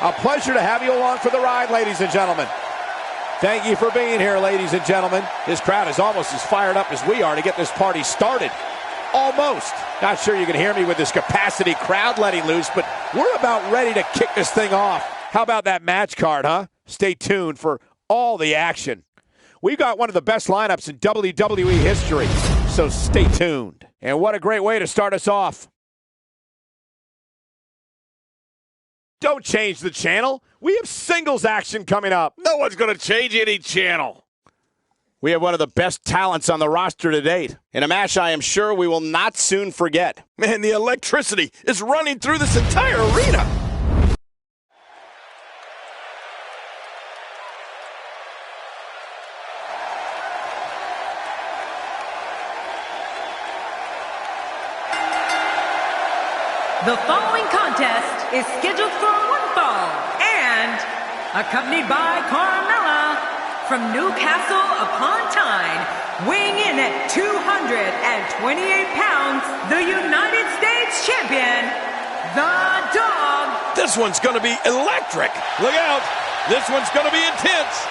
A pleasure to have you along for the ride, ladies and gentlemen. Thank you for being here, ladies and gentlemen. This crowd is almost as fired up as we are to get this party started. Almost. Not sure you can hear me with this capacity crowd letting loose, but we're about ready to kick this thing off. How about that match card, huh? Stay tuned for all the action. We've got one of the best lineups in WWE history, so stay tuned. And what a great way to start us off. Don't change the channel. We have singles action coming up. No one's going to change any channel. We have one of the best talents on the roster to date, in a match I am sure we will not soon forget. Man, the electricity is running through this entire arena. The following contest is scheduled for one fall and accompanied by Carmella from Newcastle upon Tyne, weighing in at 228 pounds, the United States Champion, The Dog. This one's going to be electric. Look out. This one's going to be intense.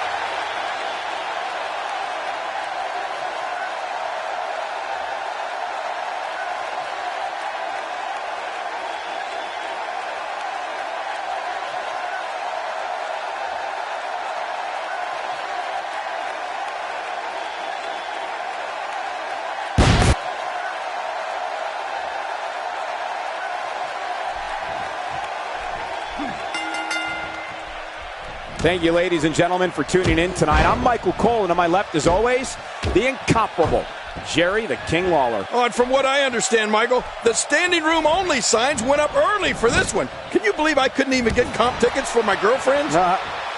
Thank you, ladies and gentlemen, for tuning in tonight. I'm Michael Cole, and to my left, as always, the incomparable Jerry the King Lawler. Oh, and from what I understand, Michael, the standing room only signs went up early for this one. Can you believe I couldn't even get comp tickets for my girlfriends?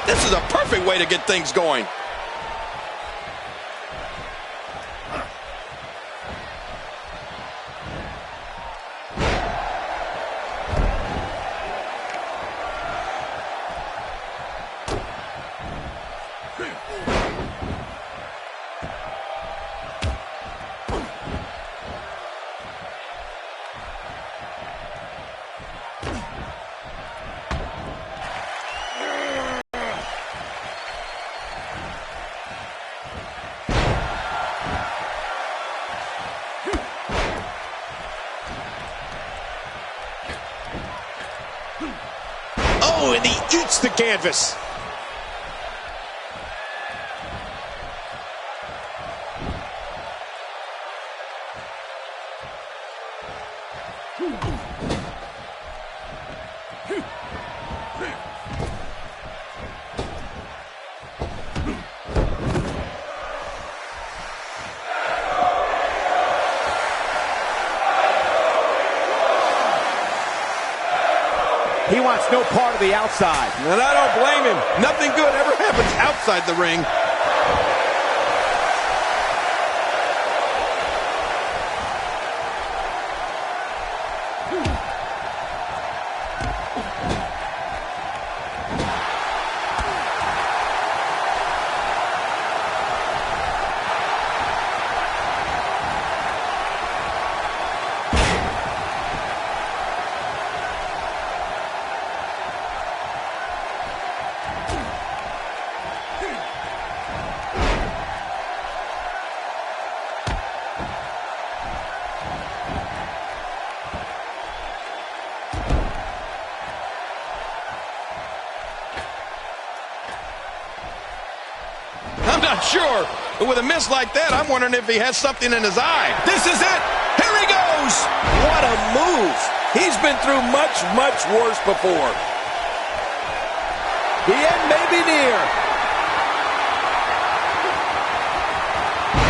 This is a perfect way to get things going. Oh, and he eats the canvas. He wants no part of the outside. And I don't blame him. Nothing good ever happens outside the ring. I'm not sure, but with a miss like that, I'm wondering if he has something in his eye. This is it. Here he goes. What a move. He's been through much, much worse before. The end may be near.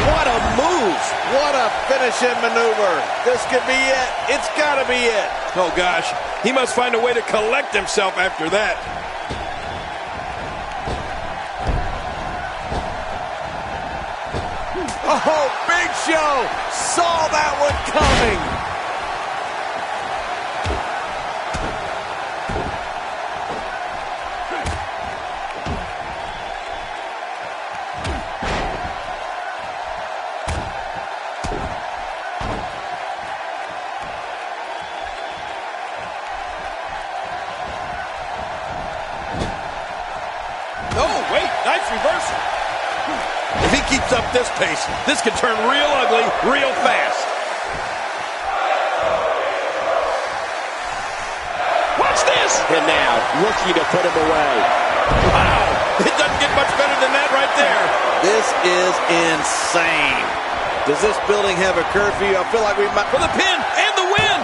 What a move. What a finishing maneuver. This could be it. It's got to be it. Oh, gosh. He must find a way to collect himself after that. Oh, Big Show saw that one coming. nice reversal. If he keeps up this pace, this could turn real ugly real fast. Watch this! And now, looking to put him away. Wow! It doesn't get much better than that right there. This is insane. Does this building have a curfew? I feel like we might... For the pin and the win!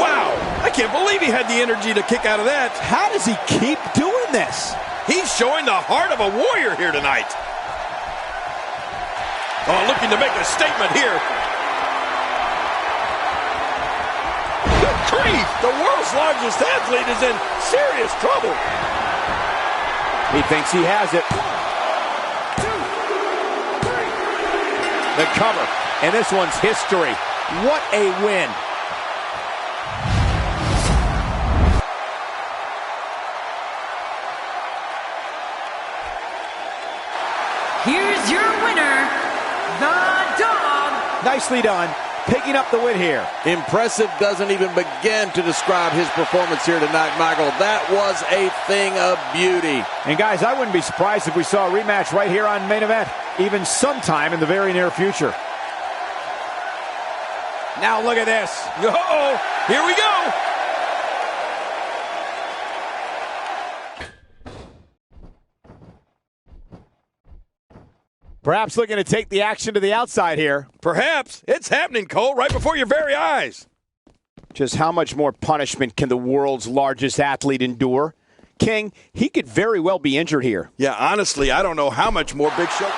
Wow! I can't believe he had the energy to kick out of that. How does he keep doing this? He's showing the heart of a warrior here tonight. Oh, looking to make a statement here. Good grief! The world's largest athlete is in serious trouble. He thinks he has it. 1, 2, 3. The cover. And this one's history. What a win. Here's your winner, the Dog. Nicely done. Picking up the win here. Impressive doesn't even begin to describe his performance here tonight, Michael. That was a thing of beauty. And guys, I wouldn't be surprised if we saw a rematch right here on Main Event, even sometime in the very near future. Now look at this. Uh-oh, here we go. Perhaps looking to take the action to the outside here. Perhaps. It's happening, Cole, right before your very eyes. Just how much more punishment can the world's largest athlete endure? King, he could very well be injured here. Yeah, honestly, I don't know how much more Big Show...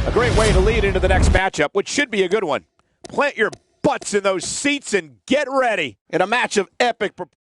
A great way to lead into the next matchup, which should be a good one. Plant your butts in those seats and get ready in a match of epic proportions.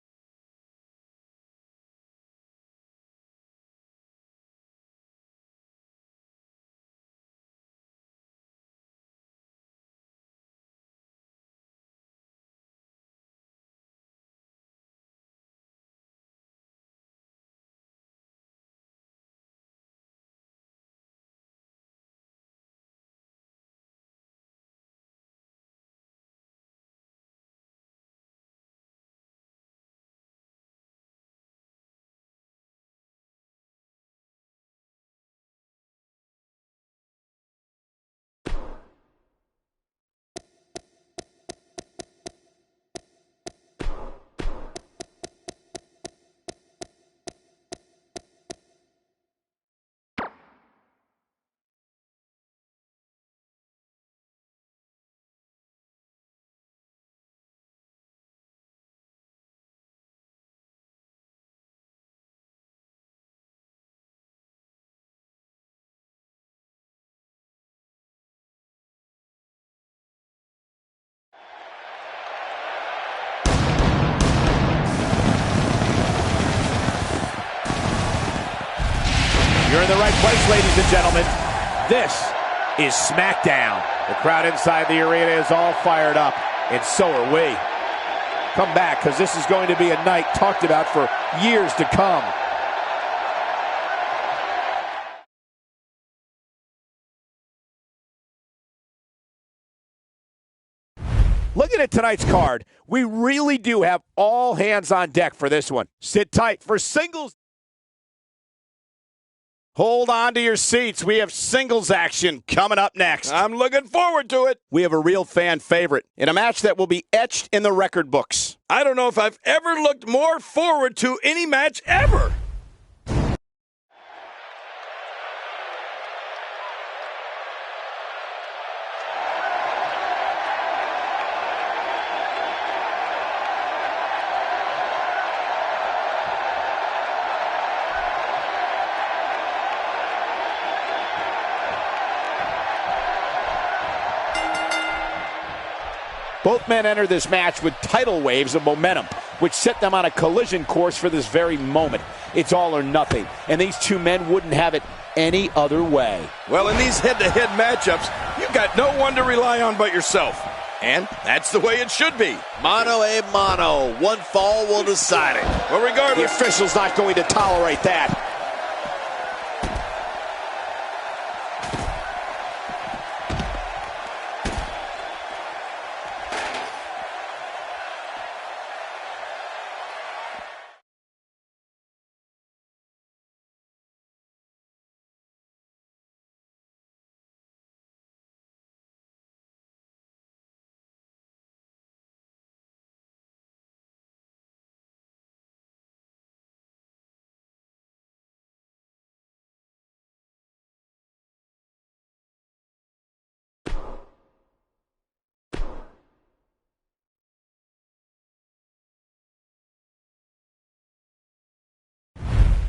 You're in the right place, ladies and gentlemen. This is SmackDown. The crowd inside the arena is all fired up, and so are we. Come back, because this is going to be a night talked about for years to come. at tonight's card, we really do have all hands on deck for this one. Sit tight for singles. Hold on to your seats. We have singles action coming up next. I'm looking forward to it. We have a real fan favorite in a match that will be etched in the record books. I don't know if I've ever looked more forward to any match ever. Both men enter this match with tidal waves of momentum, which set them on a collision course for this very moment. It's all or nothing, and these two men wouldn't have it any other way. Well, in these head-to-head matchups, you've got no one to rely on but yourself. And that's the way it should be. Mano a mano. One fall will decide it. Well, The regardless, official's not going to tolerate that.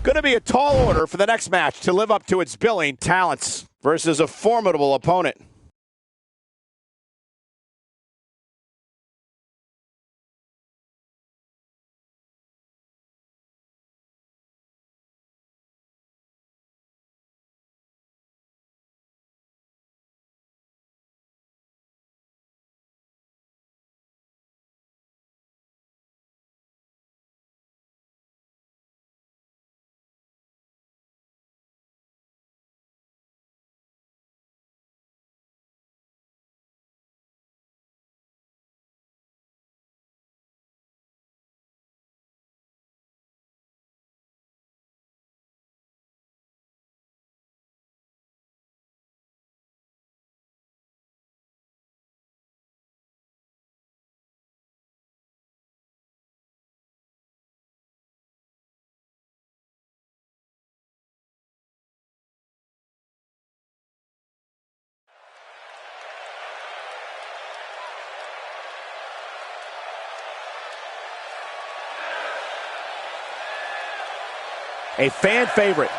Going to be a tall order for the next match to live up to its billing. Talents versus a formidable opponent. A fan favorite.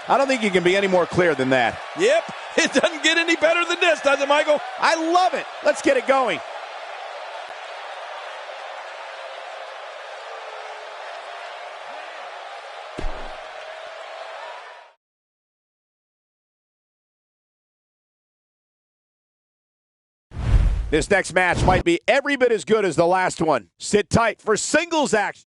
I don't think you can be any more clear than that. Yep, it doesn't get any better than this, does it, Michael? I love it. Let's get it going. This next match might be every bit as good as the last one. Sit tight for singles action.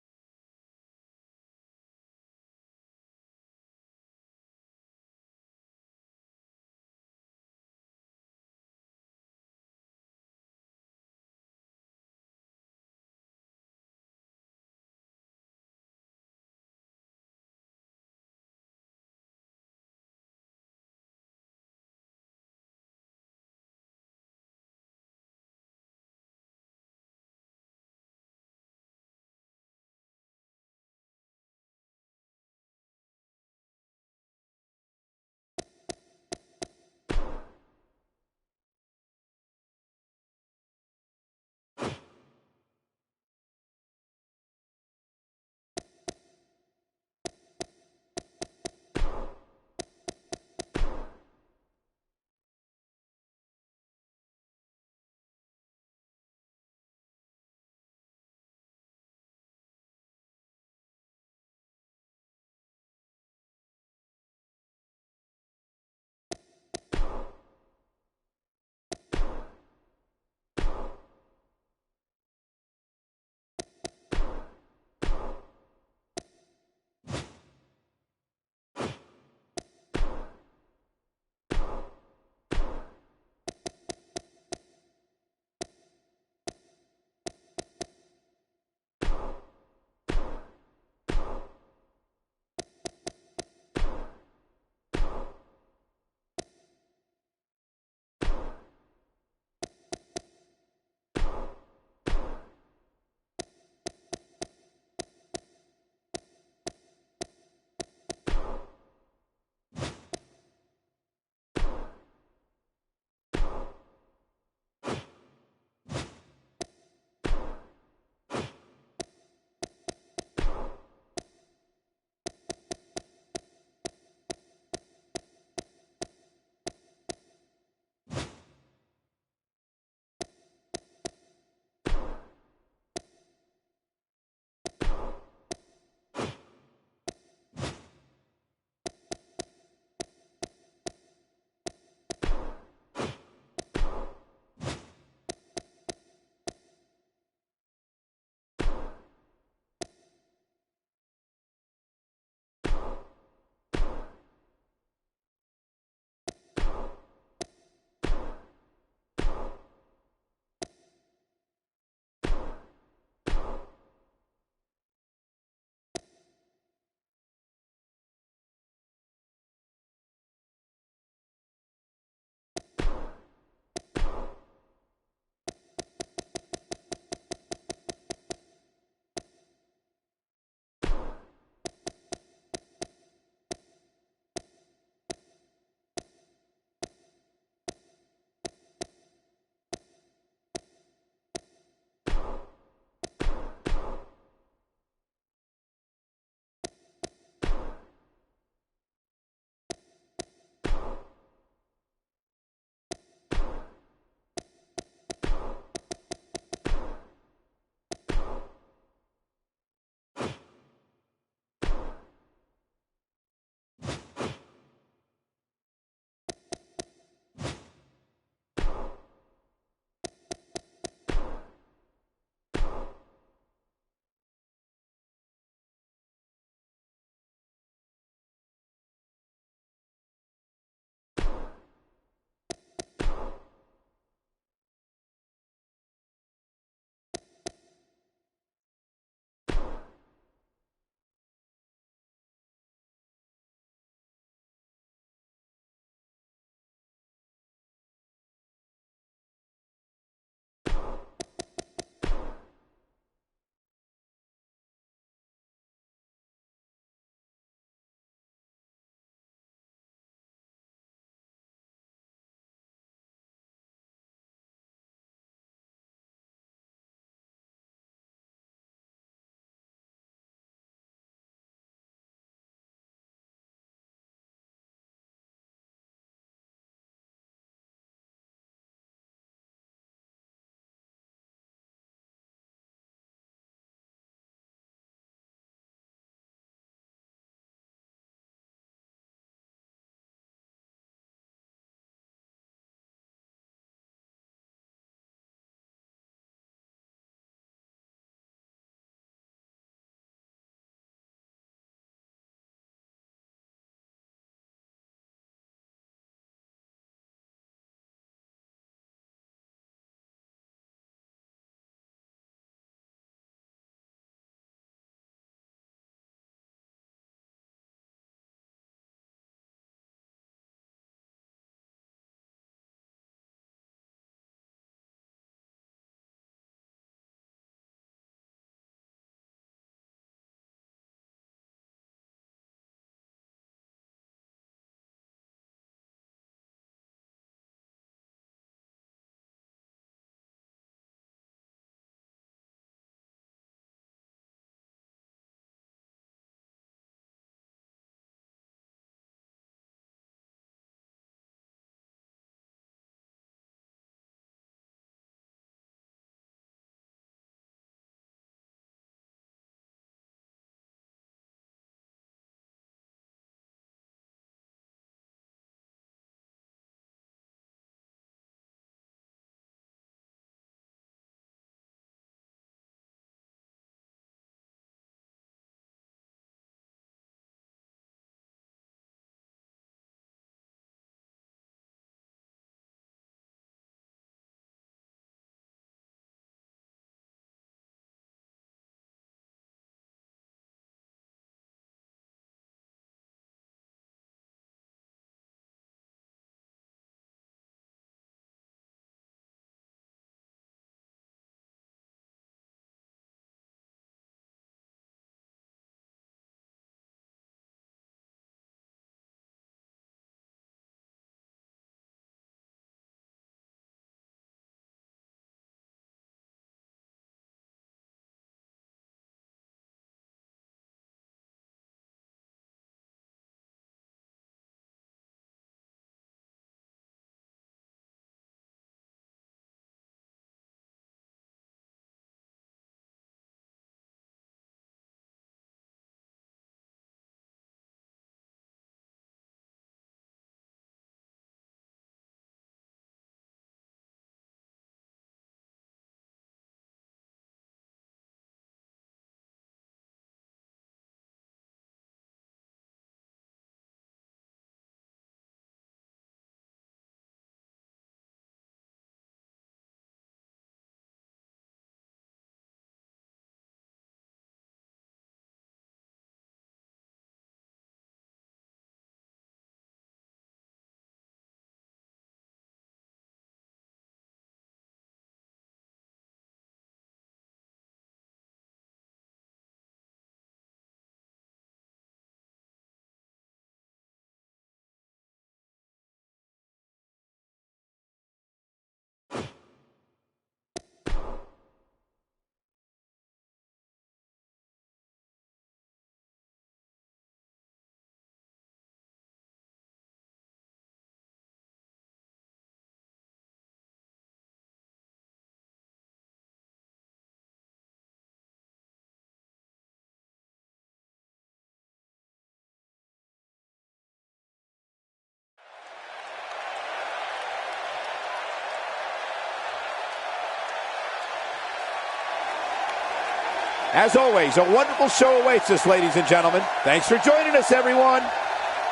As always, a wonderful show awaits us, ladies and gentlemen. Thanks for joining us, everyone.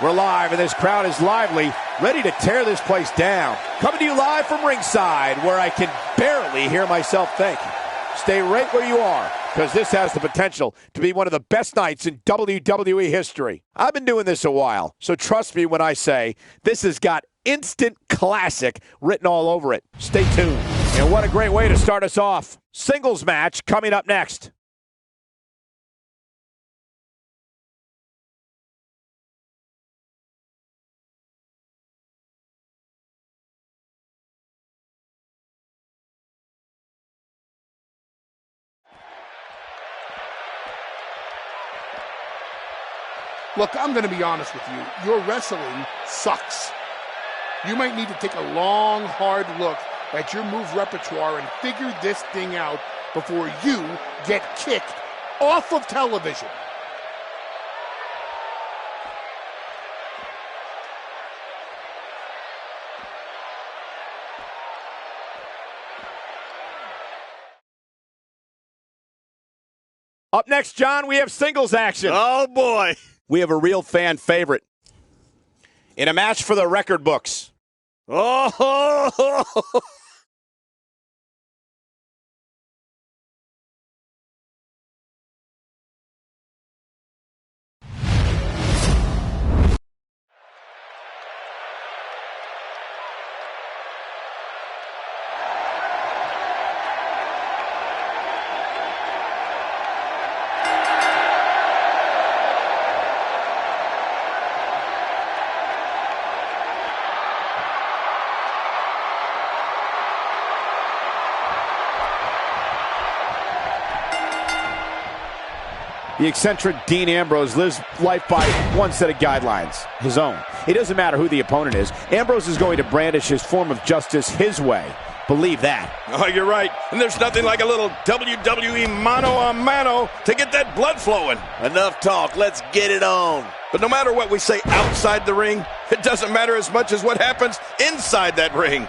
We're live, and this crowd is lively, ready to tear this place down. Coming to you live from ringside, where I can barely hear myself think. Stay right where you are, because this has the potential to be one of the best nights in WWE history. I've been doing this a while, so trust me when I say this has got instant classic written all over it. Stay tuned. And what a great way to start us off. Singles match coming up next. Look, I'm going to be honest with you. Your wrestling sucks. You might need to take a long, hard look at your move repertoire and figure this thing out before you get kicked off of television. Up next, John, we have singles action. Oh, boy. We have a real fan favorite in a match for the record books. Oh, The eccentric Dean Ambrose lives life by one set of guidelines, his own. It doesn't matter who the opponent is. Ambrose is going to brandish his form of justice his way. Believe that. Oh, you're right. And there's nothing like a little WWE mano-a-mano to get that blood flowing. enough talk. Let's get it on. But no matter what we say outside the ring, it doesn't matter as much as what happens inside that ring.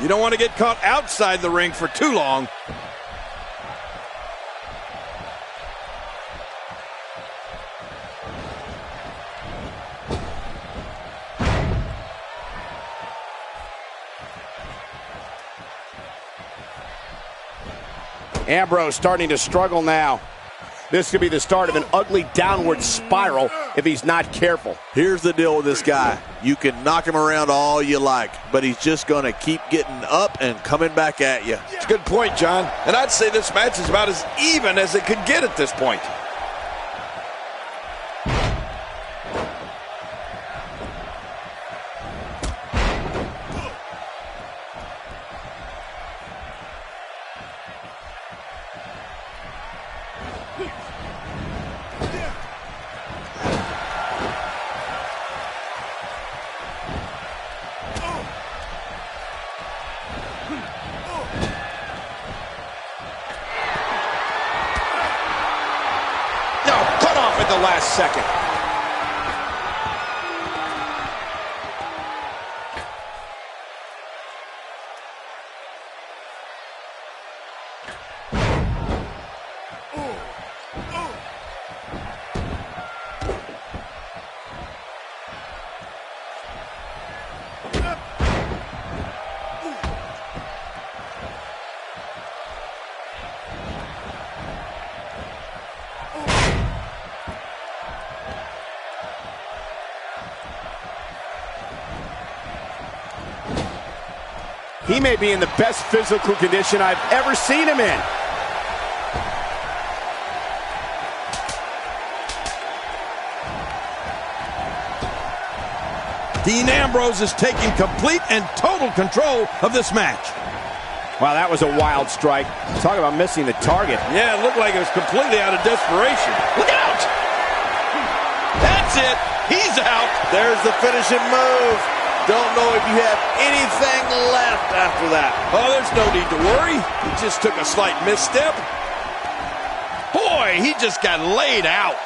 You don't want to get caught outside the ring for too long. Ambrose starting to struggle now. This could be the start of an ugly downward spiral if he's not careful. Here's the deal with this guy. You can knock him around all you like, but he's just going to keep getting up and coming back at you. It's a good point, John. And I'd say this match is about as even as it could get at this point. The last second. He may be in the best physical condition I've ever seen him in. Dean Ambrose is taking complete and total control of this match. Wow, that was a wild strike. Talk about missing the target. Yeah, it looked like it was completely out of desperation. Look out! That's it. He's out. There's the finishing move. Don't know if you have anything left after that. Oh, there's no need to worry. He just took a slight misstep. Boy, he just got laid out.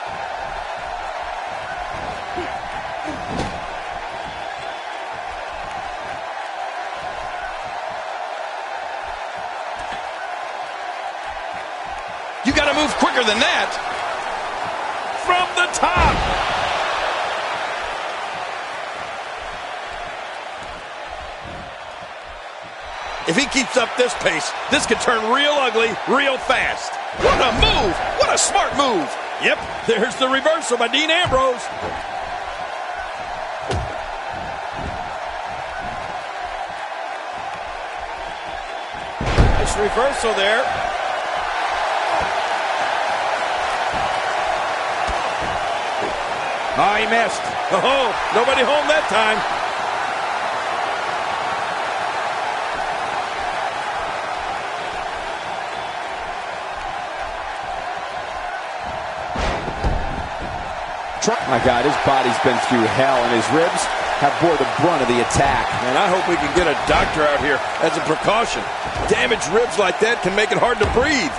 You got to move quicker than that. From the top. If he keeps up this pace, this could turn real ugly real fast. What a move! What a smart move! Yep, there's the reversal by Dean Ambrose. Nice reversal there. Oh, he missed. Oh, nobody home that time. My God, his body's been through hell, and his ribs have bore the brunt of the attack. And I hope we can get a doctor out here as a precaution. Damaged ribs like that can make it hard to breathe.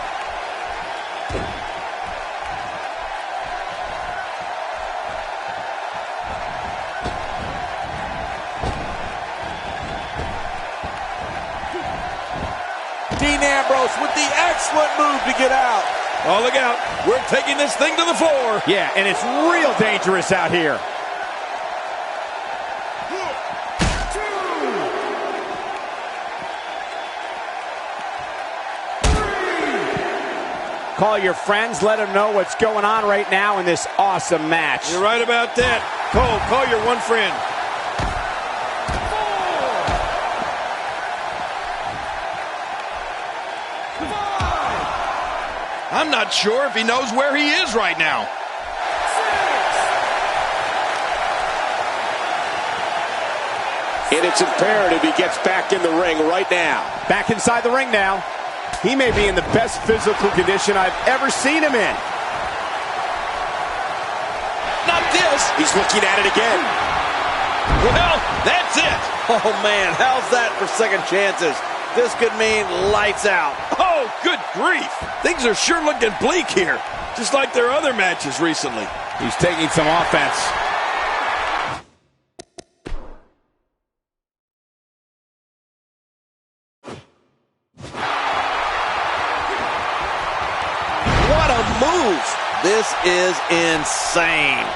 Dean Ambrose with the excellent move to get out. Oh, look out. We're taking this thing to the floor. Yeah, and it's real dangerous out here. Call your friends, let them know what's going on right now in this awesome match. You're right about that. Cole, call your one friend. I'm not sure if he knows where he is right now. And it's imperative he gets back in the ring right now. Back inside the ring now. He may be in the best physical condition I've ever seen him in. Not this. He's looking at it again. Well, that's it. Oh, man, how's that for second chances? This could mean lights out. Oh, good grief. Things are sure looking bleak here, just like their other matches recently. He's taking some offense. What a move. This is insane.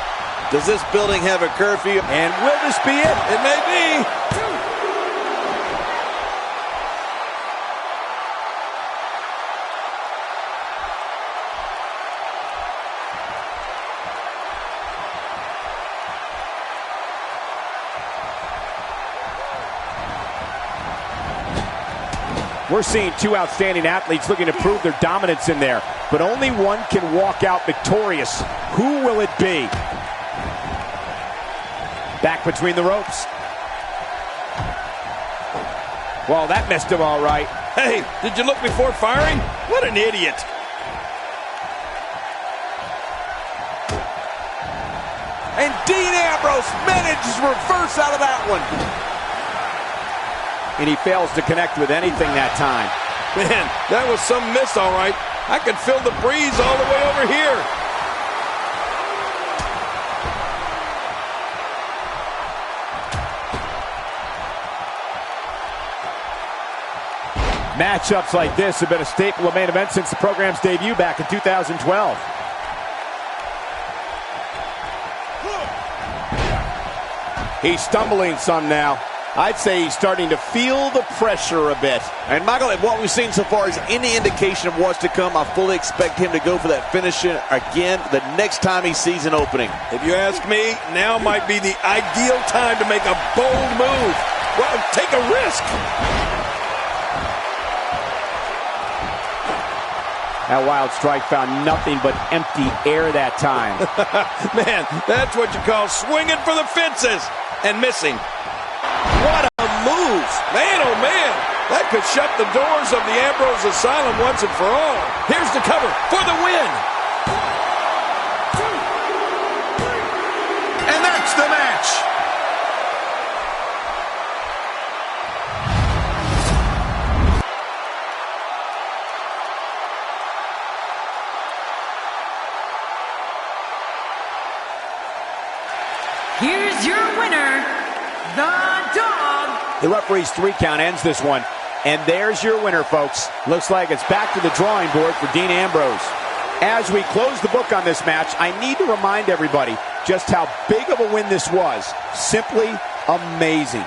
Does this building have a curfew? And will this be it? It may be. We're seeing two outstanding athletes looking to prove their dominance in there, but only one can walk out victorious. Who will it be? Back between the ropes. Well, that missed him all right. Hey, did you look before firing? What an idiot. And Dean Ambrose manages to reverse out of that one. And he fails to connect with anything that time. Man, that was some miss, all right. I could feel the breeze all the way over here. Matchups like this have been a staple of main events since the program's debut back in 2012. He's stumbling some now. I'd say he's starting to feel the pressure a bit. And Michael, if what we've seen so far is any indication of what's to come, I fully expect him to go for that finish again the next time he sees an opening. If you ask me, now might be the ideal time to make a bold move. Well, take a risk. That wild strike found nothing but empty air that time. Man, that's what you call swinging for the fences and missing. What a move. Man, oh man. That could shut the doors of the Ambrose Asylum once and for all. Here's the cover for the win. And that's the match. The referee's 3 count ends this one. And there's your winner, folks. Looks like it's back to the drawing board for Dean Ambrose. As we close the book on this match, I need to remind everybody just how big of a win this was. Simply amazing.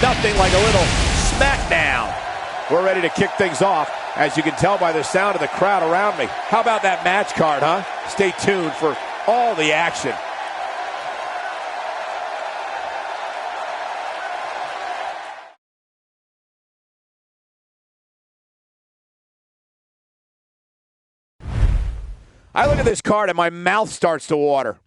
Nothing like a little smackdown. We're ready to kick things off, as you can tell by the sound of the crowd around me. How about that match card, huh? Stay tuned for all the action. I look at this card and my mouth starts to water.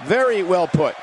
Very well put.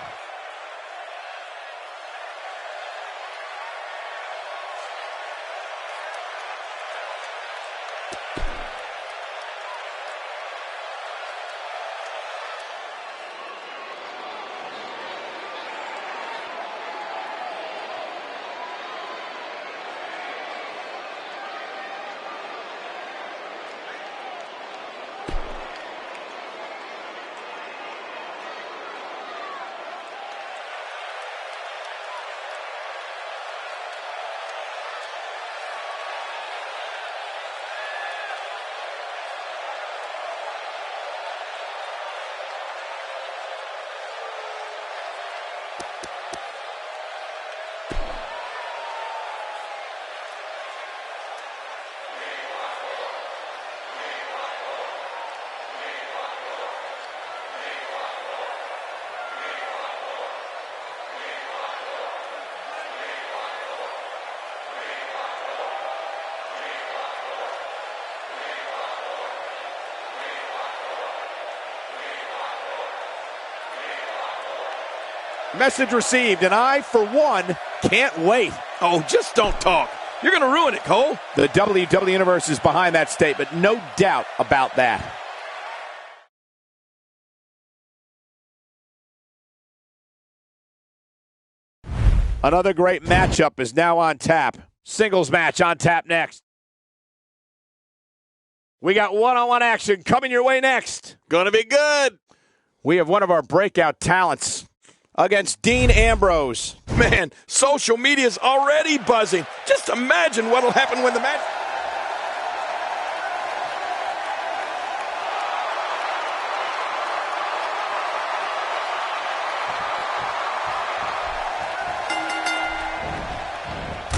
Message received, and I, for one, can't wait. Oh, just don't talk. You're going to ruin it, Cole. The WWE Universe is behind that statement, no doubt about that. Another great matchup is now on tap. Singles match on tap next. We got one-on-one action coming your way next. Gonna be good. We have one of our breakout talents against Dean Ambrose. Man, social media's already buzzing. Just imagine what'll happen when the match...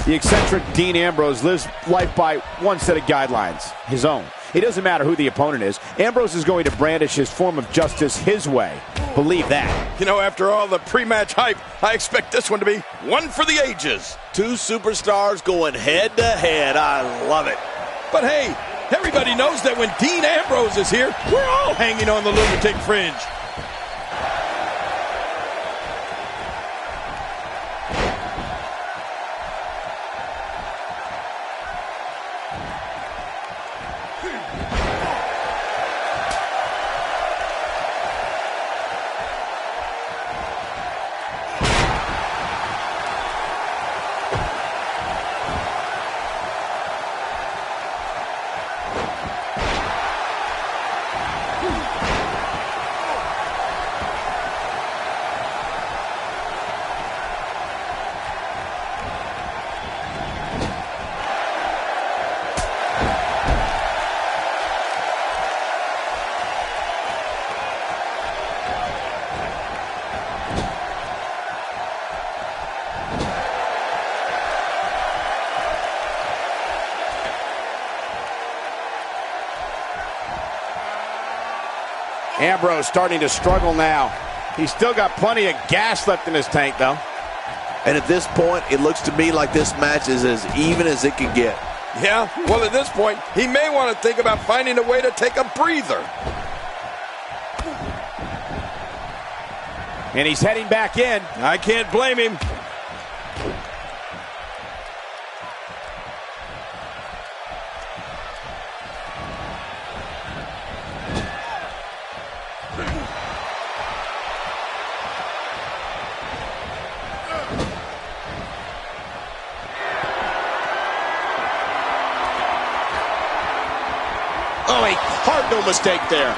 The eccentric Dean Ambrose lives life by one set of guidelines, his own. It doesn't matter who the opponent is. Ambrose is going to brandish his form of justice his way. Believe that. You know, after all the pre-match hype, I expect this one to be one for the ages. Two superstars going head-to-head. I love it. But hey, everybody knows that when Dean Ambrose is here, we're all hanging on the lunatic fringe. Ambrose starting to struggle now. He's still got plenty of gas left in his tank, though. And at this point, it looks to me like this match is as even as it can get. Yeah, well, at this point, he may want to think about finding a way to take a breather. And he's heading back in. I can't blame him. Oh, a cardinal mistake there.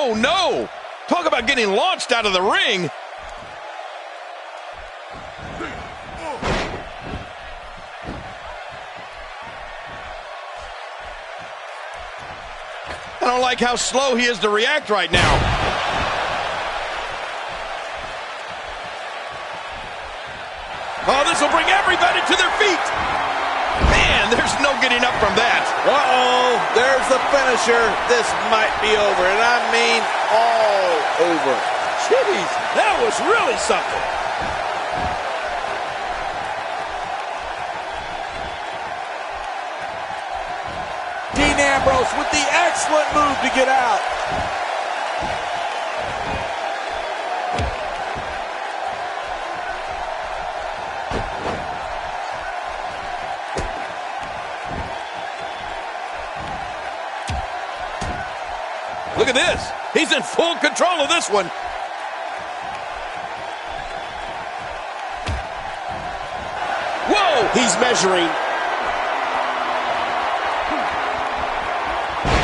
Oh, no! Talk about getting launched out of the ring. I don't like how slow he is to react right now. Oh, this will bring everybody to their feet. Man, there's no getting up from that. Uh-oh, there's the finisher. This might be over, and I mean all over. Jeez, that was really something. Dean Ambrose with the excellent move to get out. Look at this. He's in full control of this one. Whoa! He's measuring.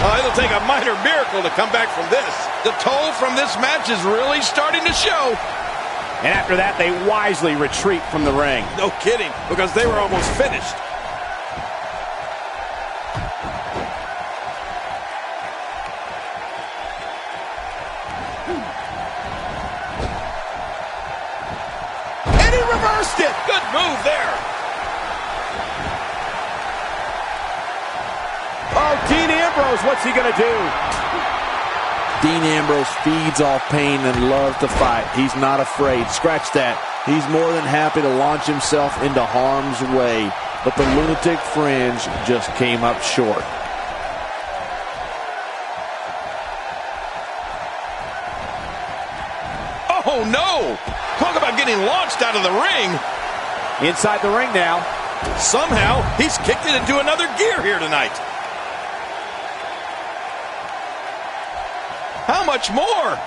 Oh, it'll take a minor miracle to come back from this. The toll from this match is really starting to show. And after that, they wisely retreat from the ring. No kidding, because they were almost finished. And he reversed it. Good move there. Oh, Dean Ambrose, what's he going to do? Dean Ambrose feeds off pain and loves to fight. He's not afraid. Scratch that. He's more than happy to launch himself into harm's way. But the lunatic fringe just came up short. Oh, no. Talk about getting launched out of the ring. Inside the ring now. Somehow, he's kicked it into another gear here tonight. How much more?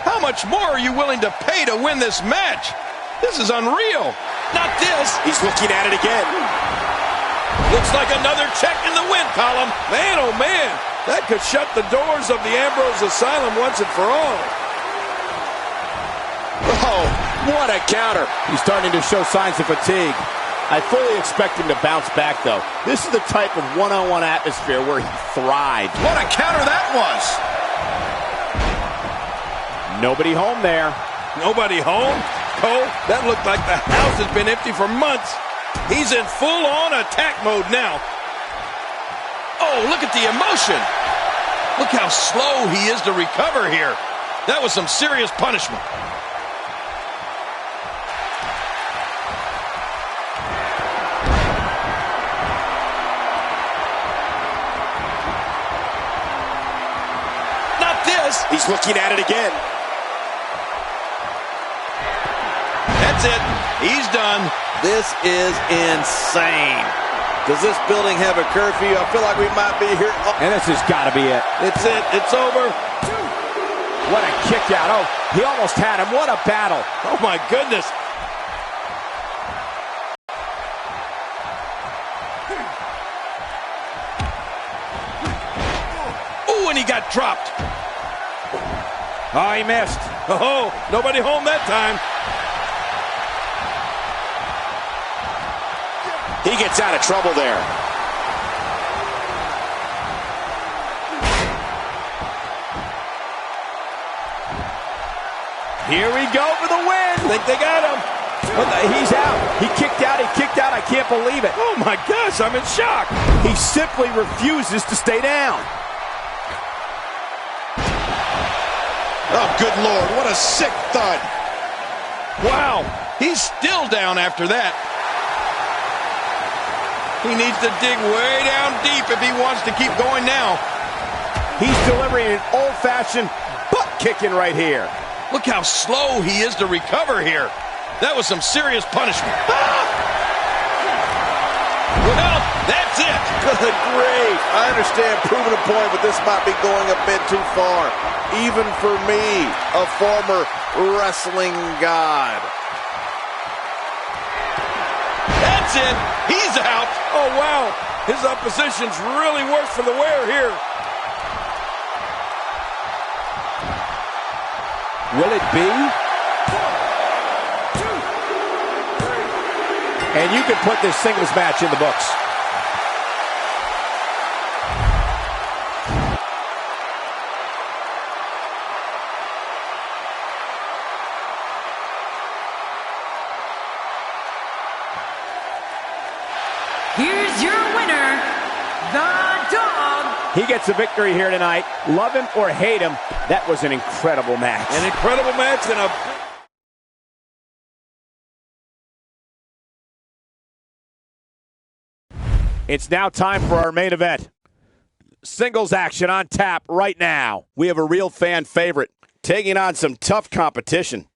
How much more are you willing to pay to win this match? This is unreal. Not this. He's looking at it again. Looks like another check in the win column. Man, oh man, that could shut the doors of the Ambrose Asylum once and for all. Oh, what a counter. He's starting to show signs of fatigue. I fully expect him to bounce back, though. This is the type of one-on-one atmosphere where he thrives. What a counter that was. Nobody home there. Nobody home? Cole, that looked like the house has been empty for months. He's in full-on attack mode now. Oh, look at the emotion. Look how slow he is to recover here. That was some serious punishment. Not this. He's looking at it again. That's it. He's done. This is insane. Does this building have a curfew? I feel like we might be here. Oh. And this has got to be it. It's it. It's over. What a kick out. Oh, he almost had him. What a battle. Oh, my goodness. Oh, and he got dropped. Oh, he missed. Oh, nobody home that time. He gets out of trouble there. Here we go for the win. Think they got him. He's out. He kicked out. He kicked out. I can't believe it. Oh, my gosh, I'm in shock. He simply refuses to stay down. Oh, good Lord, what a sick thud. Wow, he's still down after that. He needs to dig way down deep if he wants to keep going now. He's delivering an old-fashioned butt kicking right here. Look how slow he is to recover here. That was some serious punishment. Ah! Well, that's it. Good grief. I understand proving a point, but this might be going a bit too far. Even for me, a former wrestling god. That's it. He's out. Oh, wow. His opposition's really worse for the wear here. Will it be? 1, 2, 3. And you can put this singles match in the books. Here's your winner, the Dog. He gets a victory here tonight. Love him or hate him, that was an incredible match. An incredible match and a... It's now time for our main event. Singles action on tap right now. We have a real fan favorite taking on some tough competition.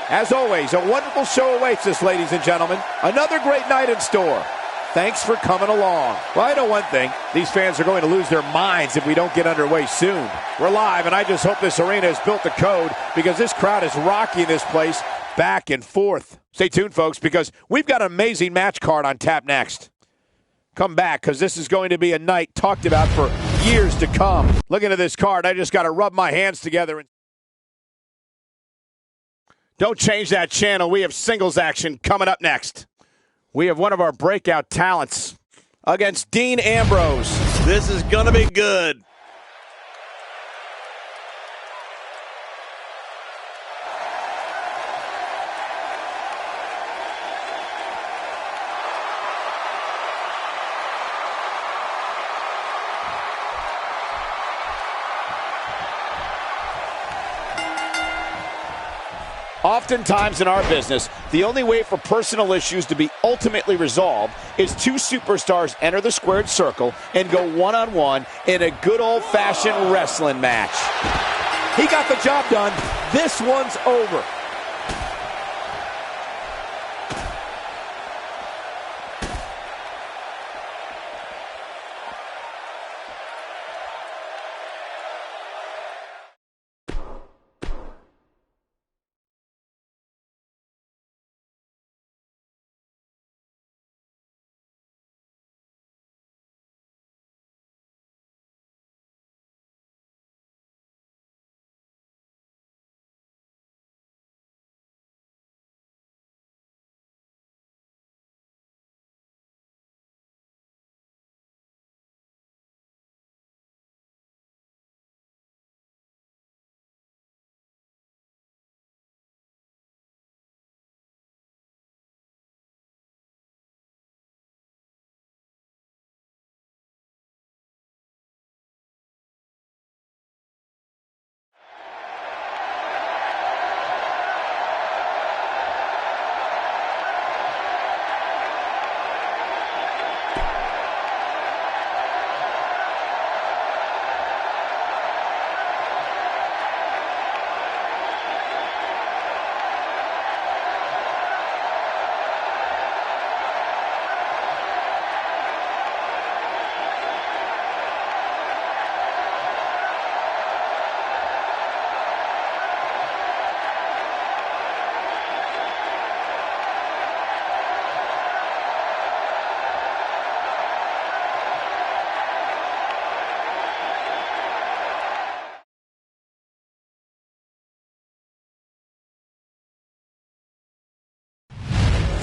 As always, a wonderful show awaits us, ladies and gentlemen. Another great night in store. Thanks for coming along. Well, I know one thing. These fans are going to lose their minds if we don't get underway soon. We're live, and I just hope this arena has built the code because this crowd is rocking this place back and forth. Stay tuned, folks, because we've got an amazing match card on tap next. Come back, because this is going to be a night talked about for years to come. Looking at this card, I just got to rub my hands together and Don't change that channel. We have singles action coming up next. We have one of our breakout talents against Dean Ambrose. This is going to be good. Oftentimes in our business, the only way for personal issues to be ultimately resolved is two superstars enter the squared circle and go one-on-one in a good old-fashioned wrestling match. He got the job done. This one's over.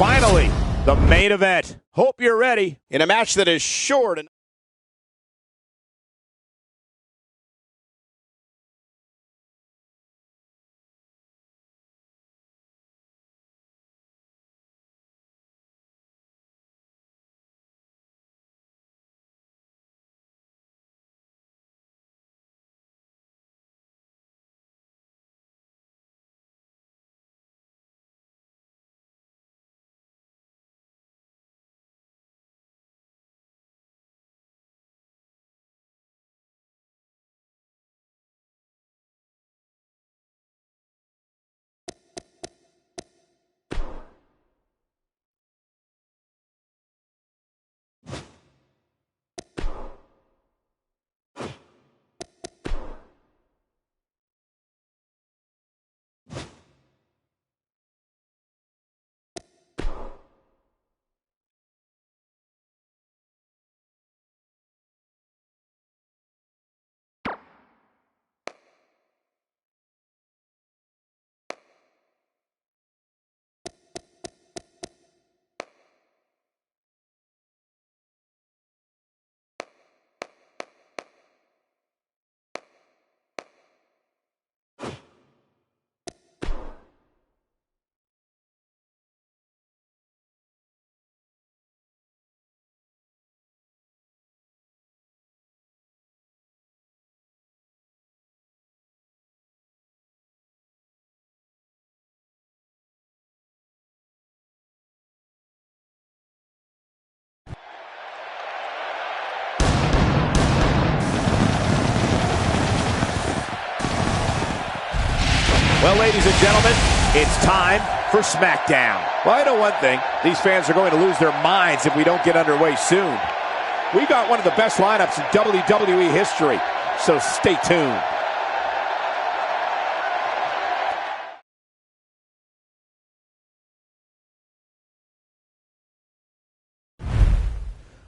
Finally, the main event. Hope you're ready in a match that is short and well, ladies and gentlemen, it's time for SmackDown. Well, I know one thing. These fans are going to lose their minds if we don't get underway soon. We got one of the best lineups in WWE history, so stay tuned.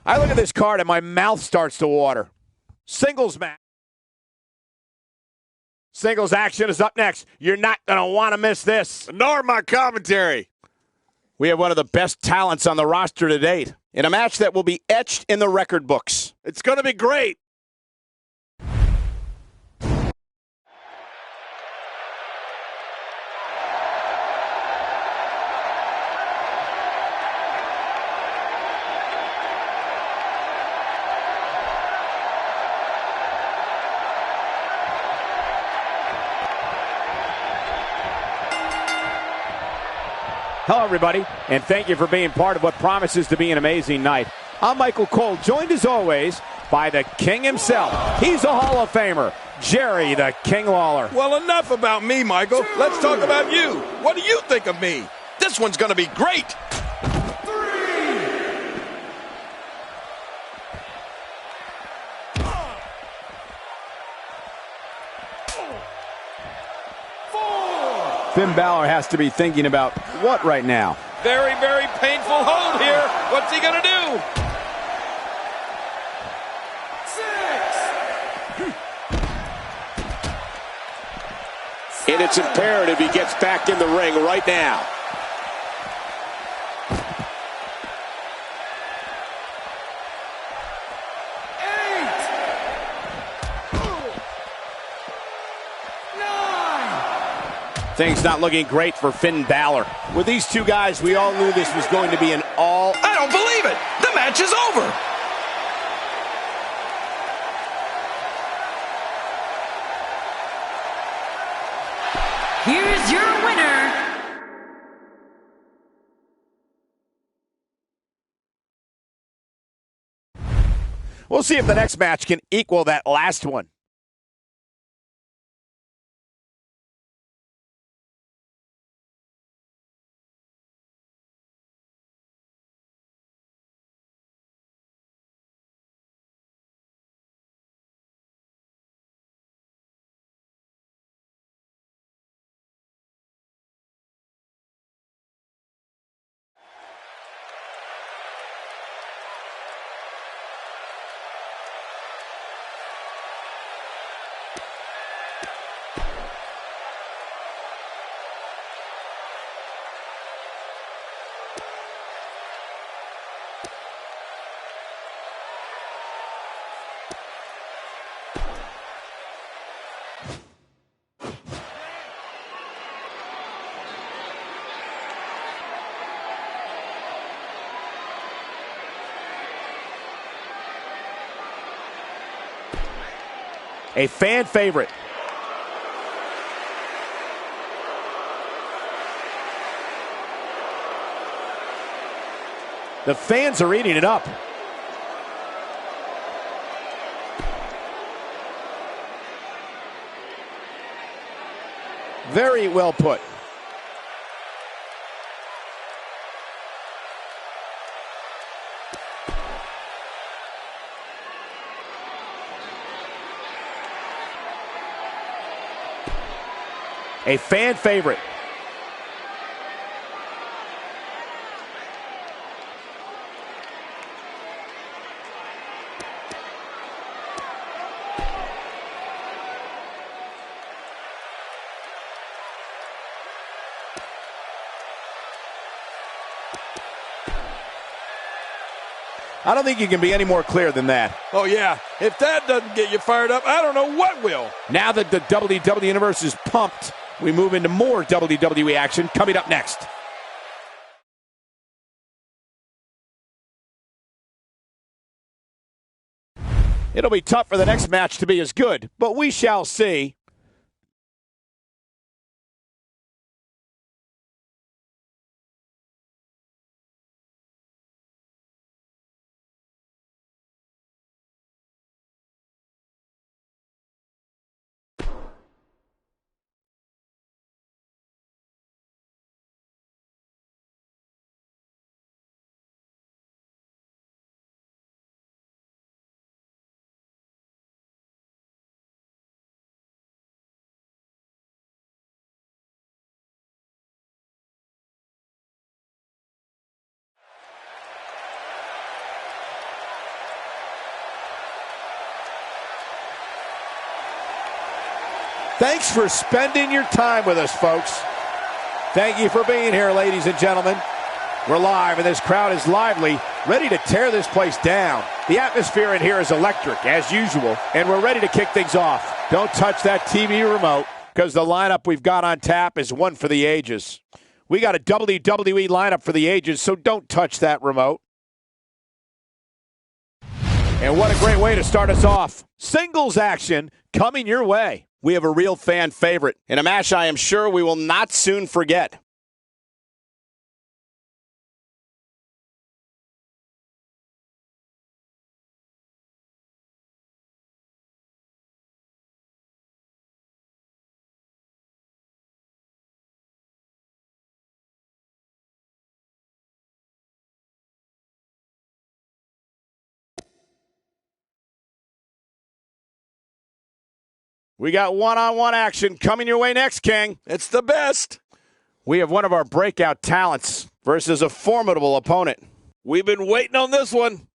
I look at this card and my mouth starts to water. Singles match. Singles action is up next. You're not going to want to miss this. Nor my commentary. We have one of the best talents on the roster to date in a match that will be etched in the record books. It's going to be great. Hello, everybody, and thank you for being part of what promises to be an amazing night. I'm Michael Cole, joined as always by the King himself. He's a Hall of Famer, Jerry the King Lawler. Well, enough about me, Michael. Let's talk about you. What do you think of me? This one's going to be great. Finn Balor has to be thinking about what right now? Very, very painful hold here. What's he going to do? 6. And it's imperative he gets back in the ring right now. 8. Things not looking great for Finn Balor. With these two guys, we all knew this was going to be an all... I don't believe it! The match is over! Here's your winner. We'll see if the next match can equal that last one. A fan favorite. The fans are eating it up. Very well put. A fan favorite. I don't think you can be any more clear than that. Oh, yeah. If that doesn't get you fired up, I don't know what will. Now that the WWE Universe is pumped, we move into more WWE action coming up next. It'll be tough for the next match to be as good, but we shall see. Thanks for spending your time with us, folks. Thank you for being here, ladies and gentlemen. We're live, and this crowd is lively, ready to tear this place down. The atmosphere in here is electric, as usual, and we're ready to kick things off. Don't touch that TV remote, because the lineup we've got on tap is one for the ages. We got a WWE lineup for the ages, so don't touch that remote. And what a great way to start us off. Singles action coming your way. We have a real fan favorite in a match I am sure we will not soon forget. We got one-on-one action coming your way next, King. It's the best. We have one of our breakout talents versus a formidable opponent. We've been waiting on this one.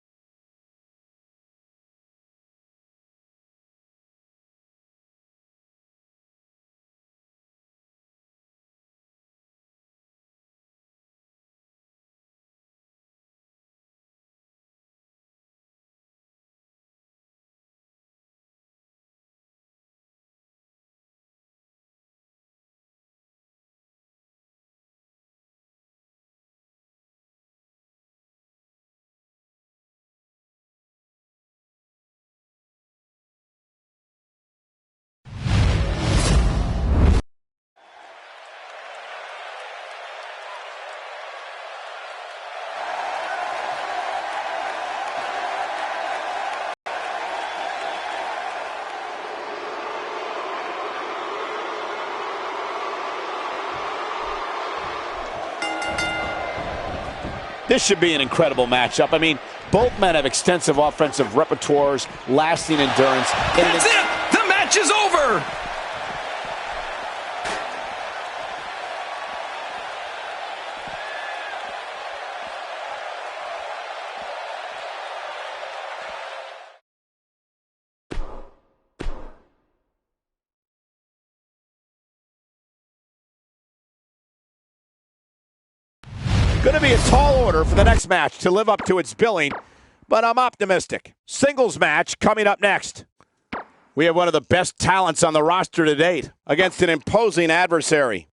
This should be an incredible matchup. I mean, both men have extensive offensive repertoires, lasting endurance. That's it! The match is over! Going to be a tall order for the next match to live up to its billing, but I'm optimistic. Singles match coming up next. We have one of the best talents on the roster to date against an imposing adversary.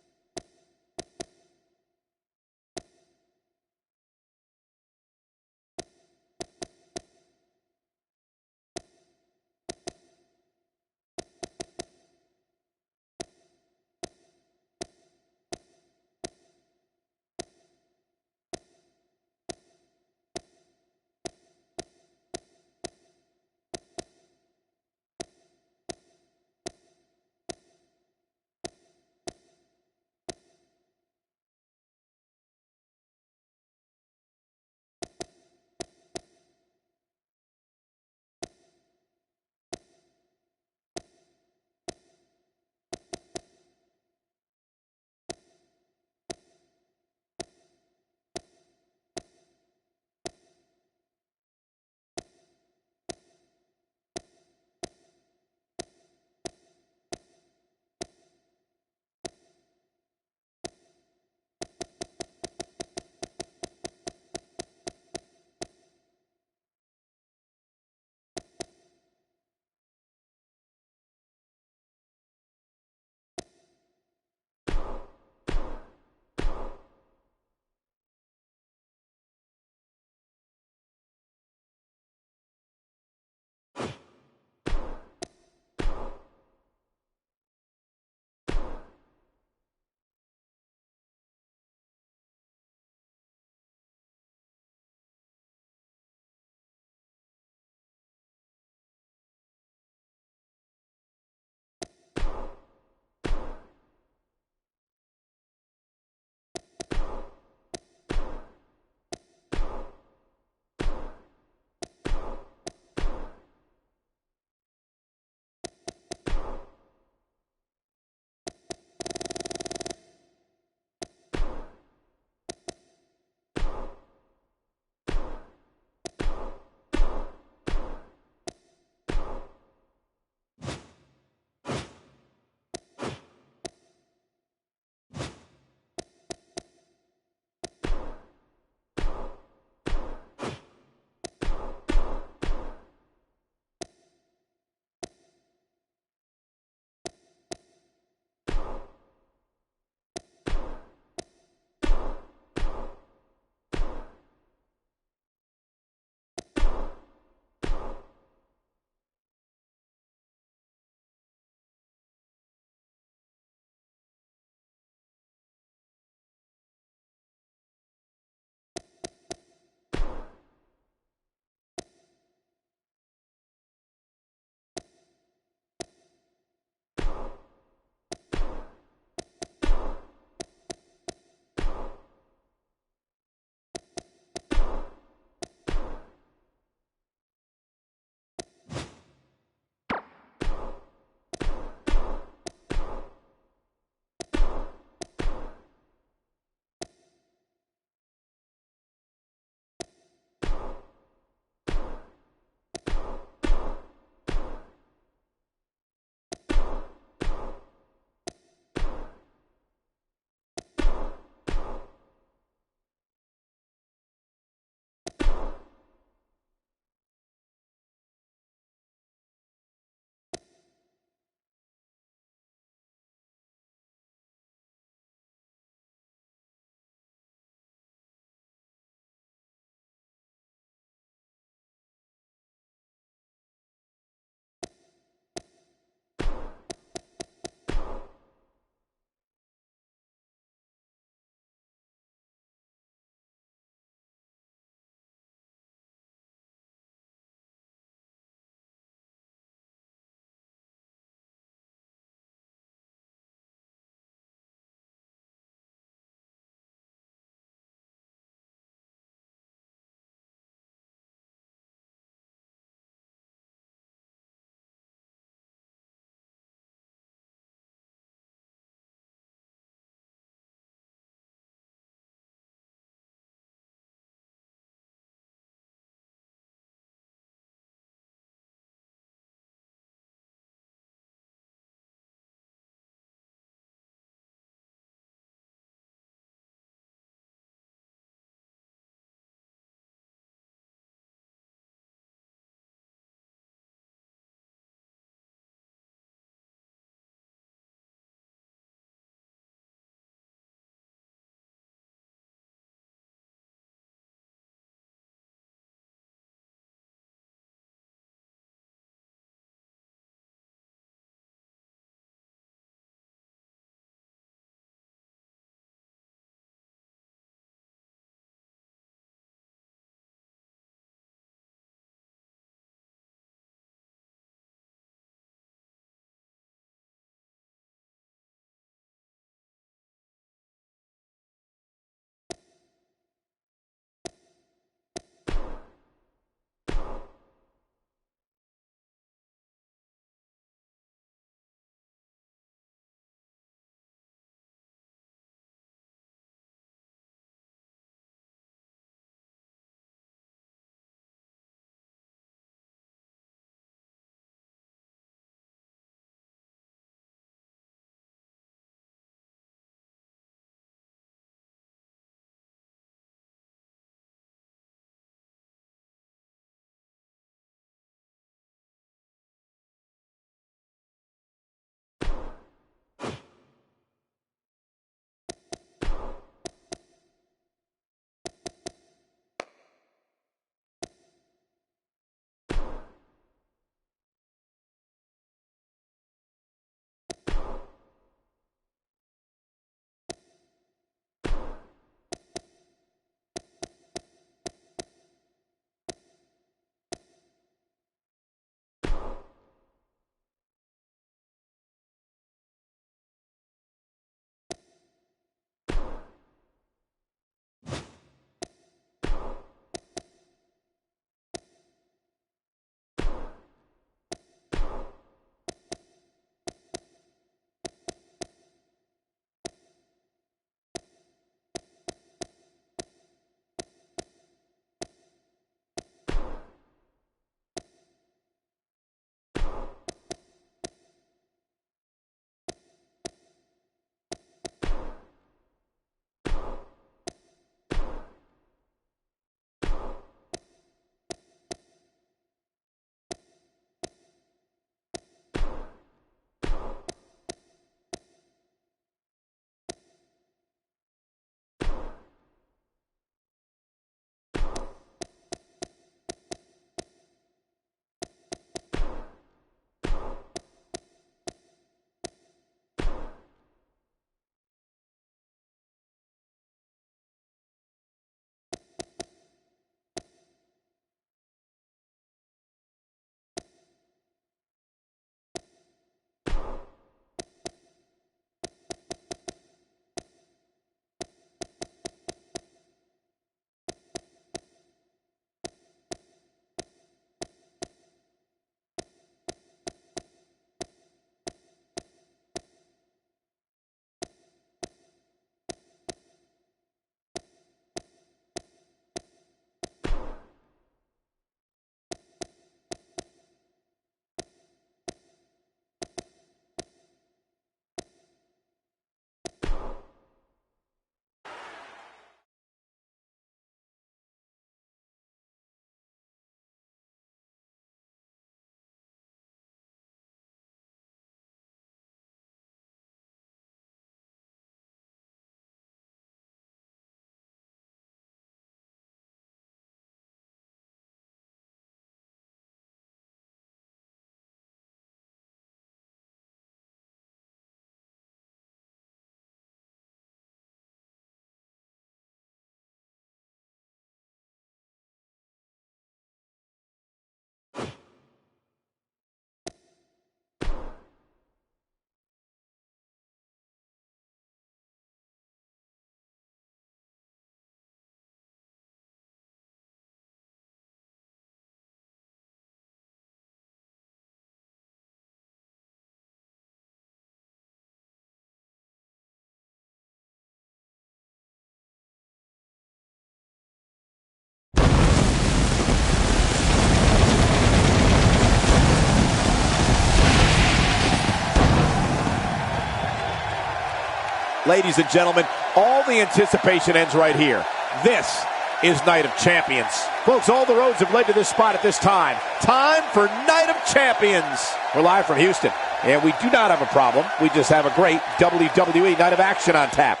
Ladies and gentlemen, all the anticipation ends right here. This is Night of Champions. Folks, all the roads have led to this spot at this time. Time for Night of Champions. We're live from Houston, and we do not have a problem. We just have a great WWE Night of Action on tap.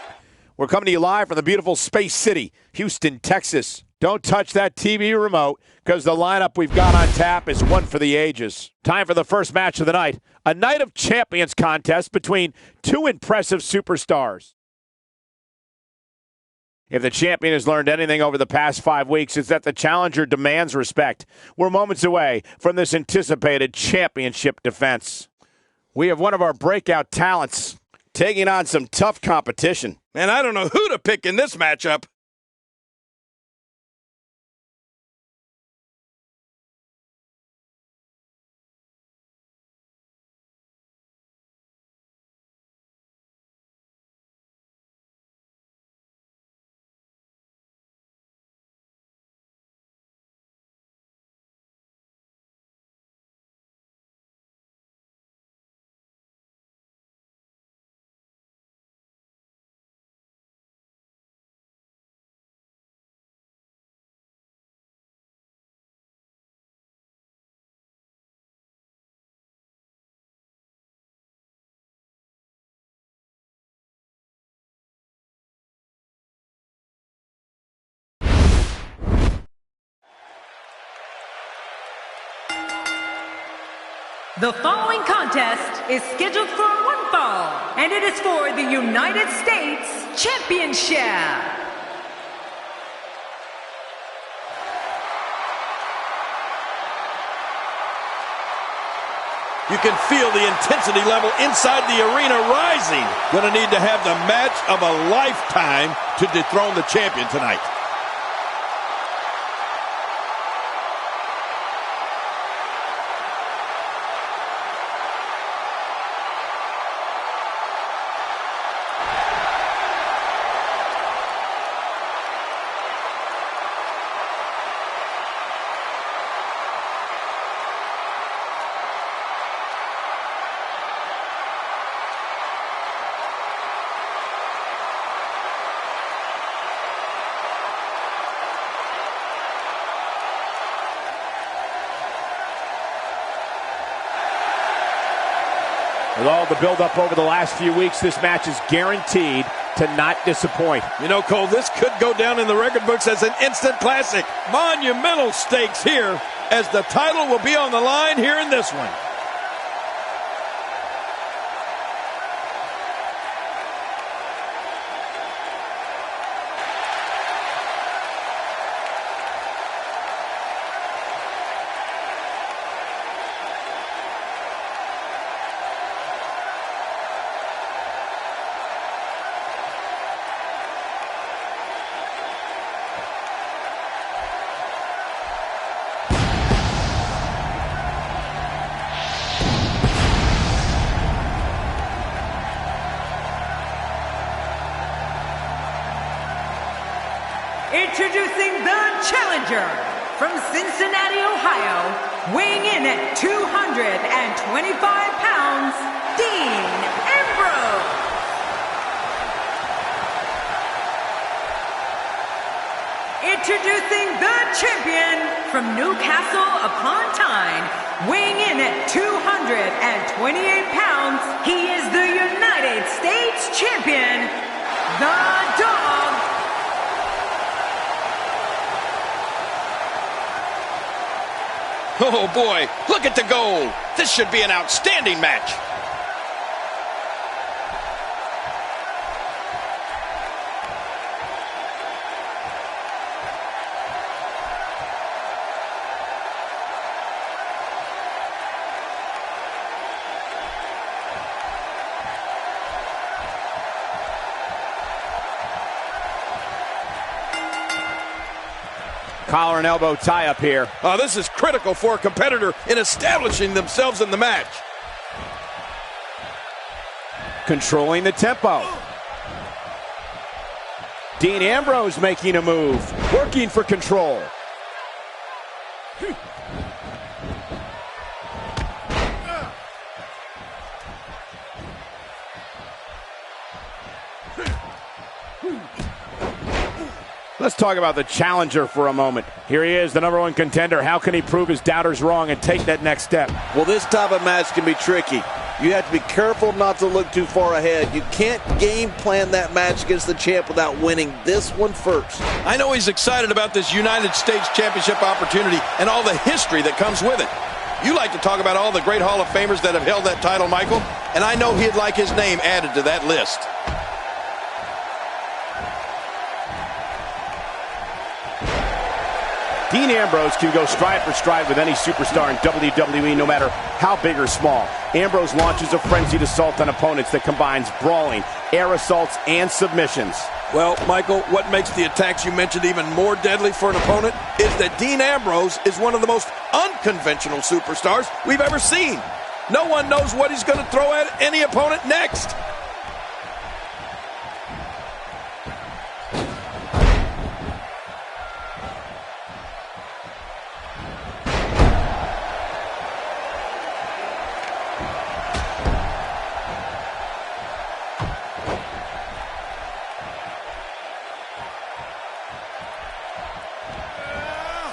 We're coming to you live from the beautiful Space City, Houston, Texas. Don't touch that TV remote, because the lineup we've got on tap is one for the ages. Time for the first match of the night, a Night of Champions contest between two impressive superstars. If the champion has learned anything over the past 5 weeks, it's that the challenger demands respect. We're moments away from this anticipated championship defense. We have one of our breakout talents taking on some tough competition. And I don't know who to pick in this matchup. The following contest is scheduled for one fall, and it is for the United States Championship. You can feel the intensity level inside the arena rising. Gonna need to have the match of a lifetime to dethrone the champion tonight. With all the build-up over the last few weeks, this match is guaranteed to not disappoint. You know, Cole, this could go down in the record books as an instant classic. Monumental stakes here, as the title will be on the line here in this one. Introducing the challenger from Cincinnati, Ohio, weighing in at 225 pounds, Dean Ambrose. Introducing the champion from Newcastle upon Tyne, weighing in at 228 pounds, he is the United States champion, the Dog. Oh boy, look at the goal. This should be an outstanding match. Collar and elbow tie-up here. Oh, this is critical for a competitor in establishing themselves in the match. Controlling the tempo. Dean Ambrose making a move, working for control. Let's talk about the challenger for a moment. Here he is, the #1 contender. How can he prove his doubters wrong and take that next step? Well, this type of match can be tricky. You have to be careful not to look too far ahead. You can't game plan that match against the champ without winning this one first. I know he's excited about this United States Championship opportunity and all the history that comes with it. You like to talk about all the great Hall of Famers that have held that title, Michael, and I know he'd like his name added to that list. Dean Ambrose can go stride for stride with any superstar in WWE, no matter how big or small. Ambrose launches a frenzied assault on opponents that combines brawling, air assaults, and submissions. Well, Michael, what makes the attacks you mentioned even more deadly for an opponent is that Dean Ambrose is one of the most unconventional superstars we've ever seen. No one knows what he's going to throw at any opponent next.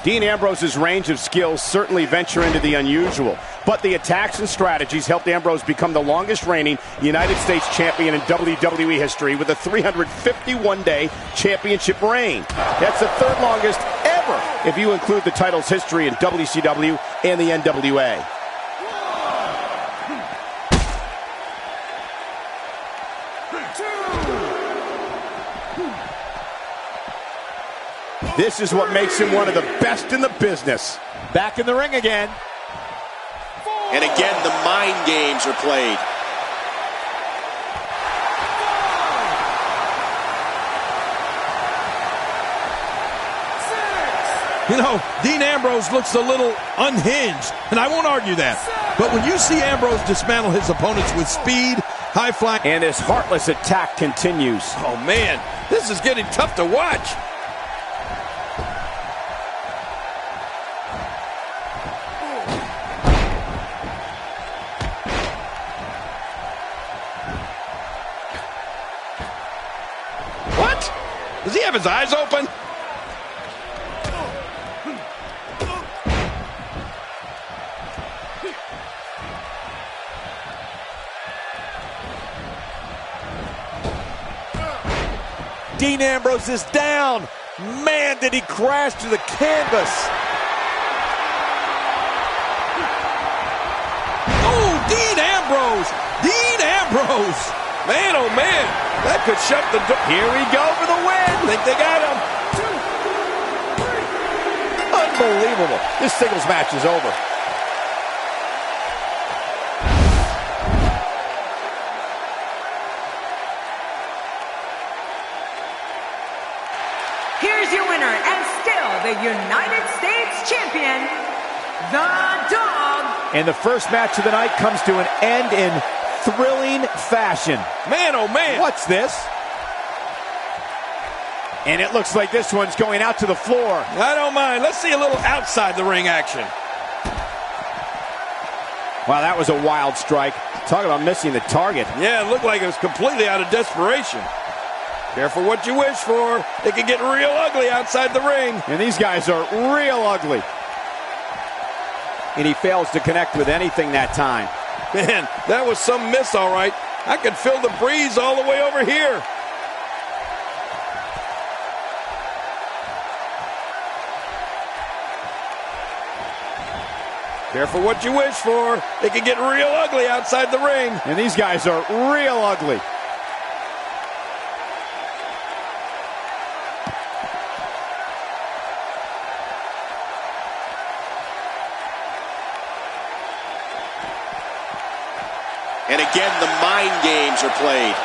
Dean Ambrose's range of skills certainly venture into the unusual, but the attacks and strategies helped Ambrose become the longest reigning United States champion in WWE history with a 351-day championship reign. That's the third longest ever if you include the title's history in WCW and the NWA. This is what makes him one of the best in the business. Back in the ring again. And again, the mind games are played. You know, Dean Ambrose looks a little unhinged, and I won't argue that. But when you see Ambrose dismantle his opponents with speed, high flying, and his heartless attack continues. Oh man, this is getting tough to watch. What? Does he have his eyes open? Dean Ambrose is down. Man, did he crash to the canvas. Oh, Dean Ambrose! Dean Ambrose! Man, oh man, that could shut the door. Here we go for the win. Think they got him. Unbelievable. This singles match is over. Here's your winner and still the United States Champion, The Dog. And the first match of the night comes to an end in thrilling fashion. Man, oh man. What's this? And it looks like this one's going out to the floor. I don't mind. Let's see a little outside the ring action. Wow, that was a wild strike. Talk about missing the target. Yeah, it looked like it was completely out of desperation. Careful what you wish for. It can get real ugly outside the ring. And these guys are real ugly. And he fails to connect with anything that time. Man, that was some miss, all right. I could feel the breeze all the way over here. Careful what you wish for. It can get real ugly outside the ring. And these guys are real ugly. And again, the mind games are played.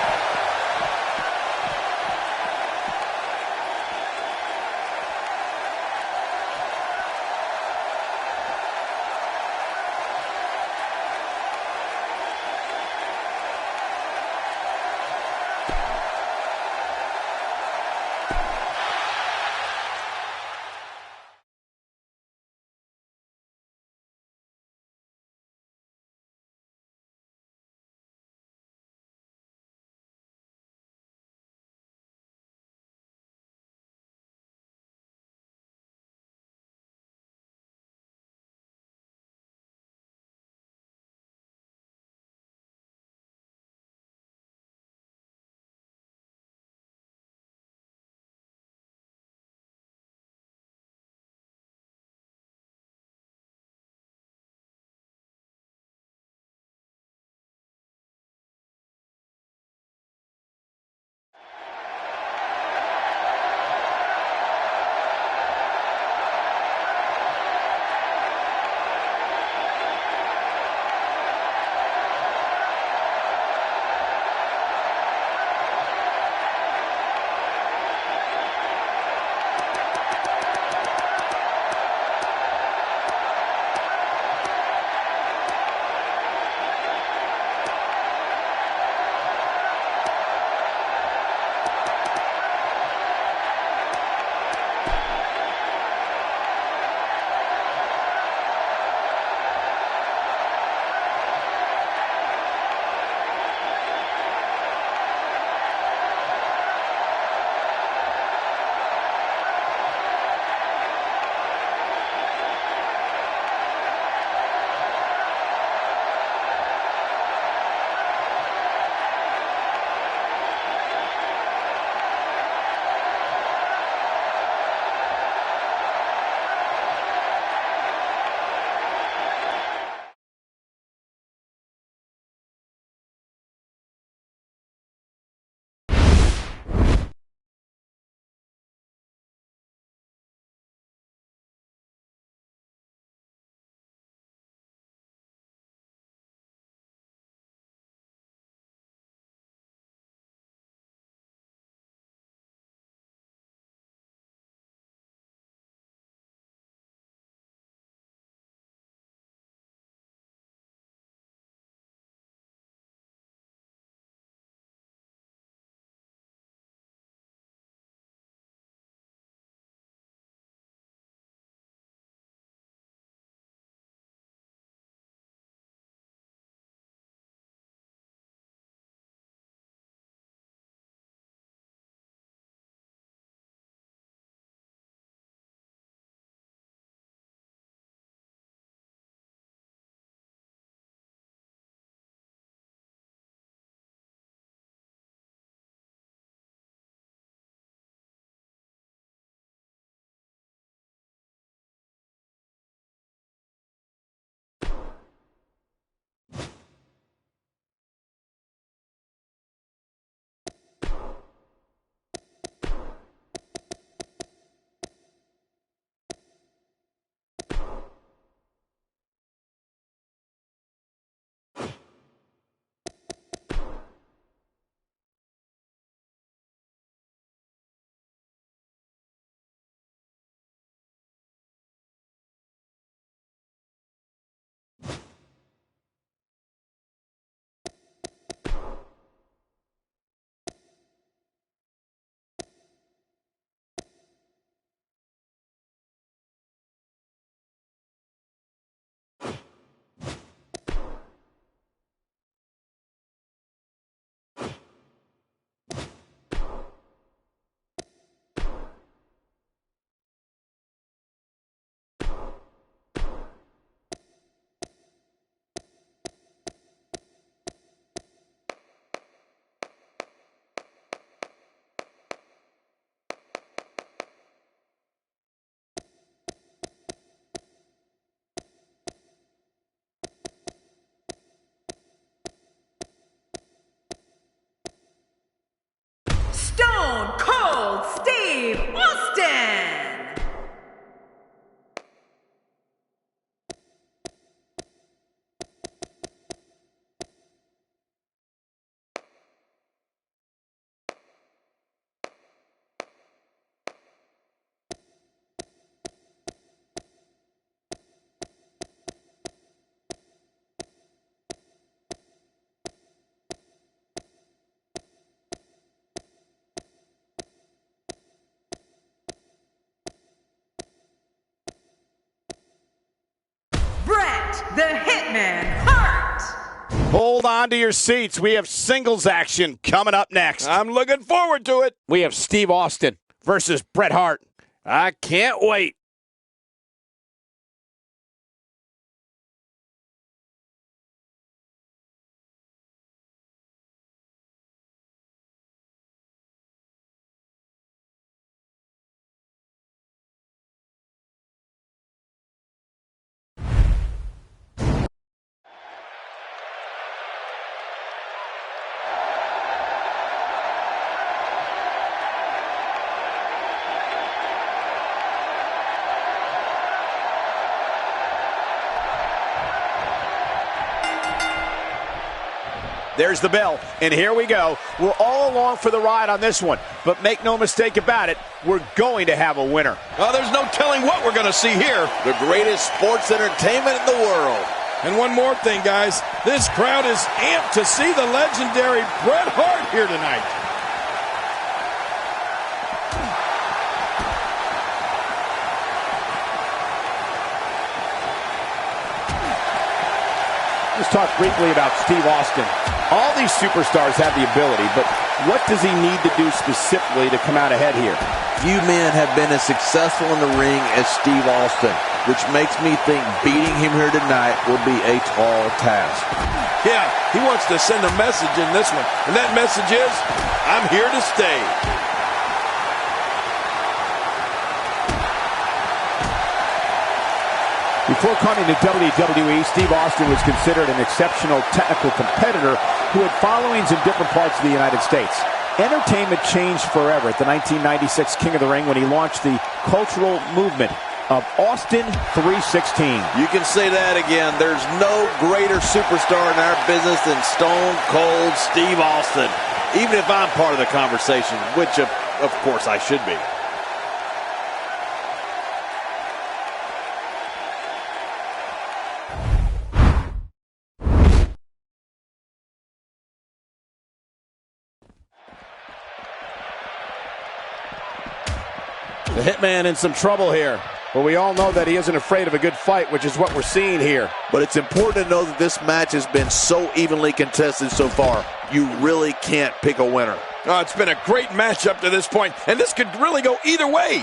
Hold on to your seats. We have singles action coming up next. I'm looking forward to it. We have Steve Austin versus Bret Hart. I can't wait. There's the bell, and here we go. We're all along for the ride on this one, but make no mistake about it, we're going to have a winner. Well, there's no telling what we're going to see here. The greatest sports entertainment in the world. And one more thing, guys. This crowd is amped to see the legendary Bret Hart here tonight. Let's talk briefly about Steve Austin. All these superstars have the ability, but what does he need to do specifically to come out ahead here? Few men have been as successful in the ring as Steve Austin, which makes me think beating him here tonight will be a tall task. Yeah, he wants to send a message in this one, and that message is, I'm here to stay. Before coming to WWE, Steve Austin was considered an exceptional technical competitor who had followings in different parts of the United States. Entertainment changed forever at the 1996 King of the Ring when he launched the cultural movement of Austin 316. You can say that again. There's no greater superstar in our business than Stone Cold Steve Austin. Even if I'm part of the conversation, which of course I should be. The Hitman in some trouble here. But we all know that he isn't afraid of a good fight, which is what we're seeing here. But it's important to know that this match has been so evenly contested so far. You really can't pick a winner. Oh, it's been a great match up to this point, and this could really go either way.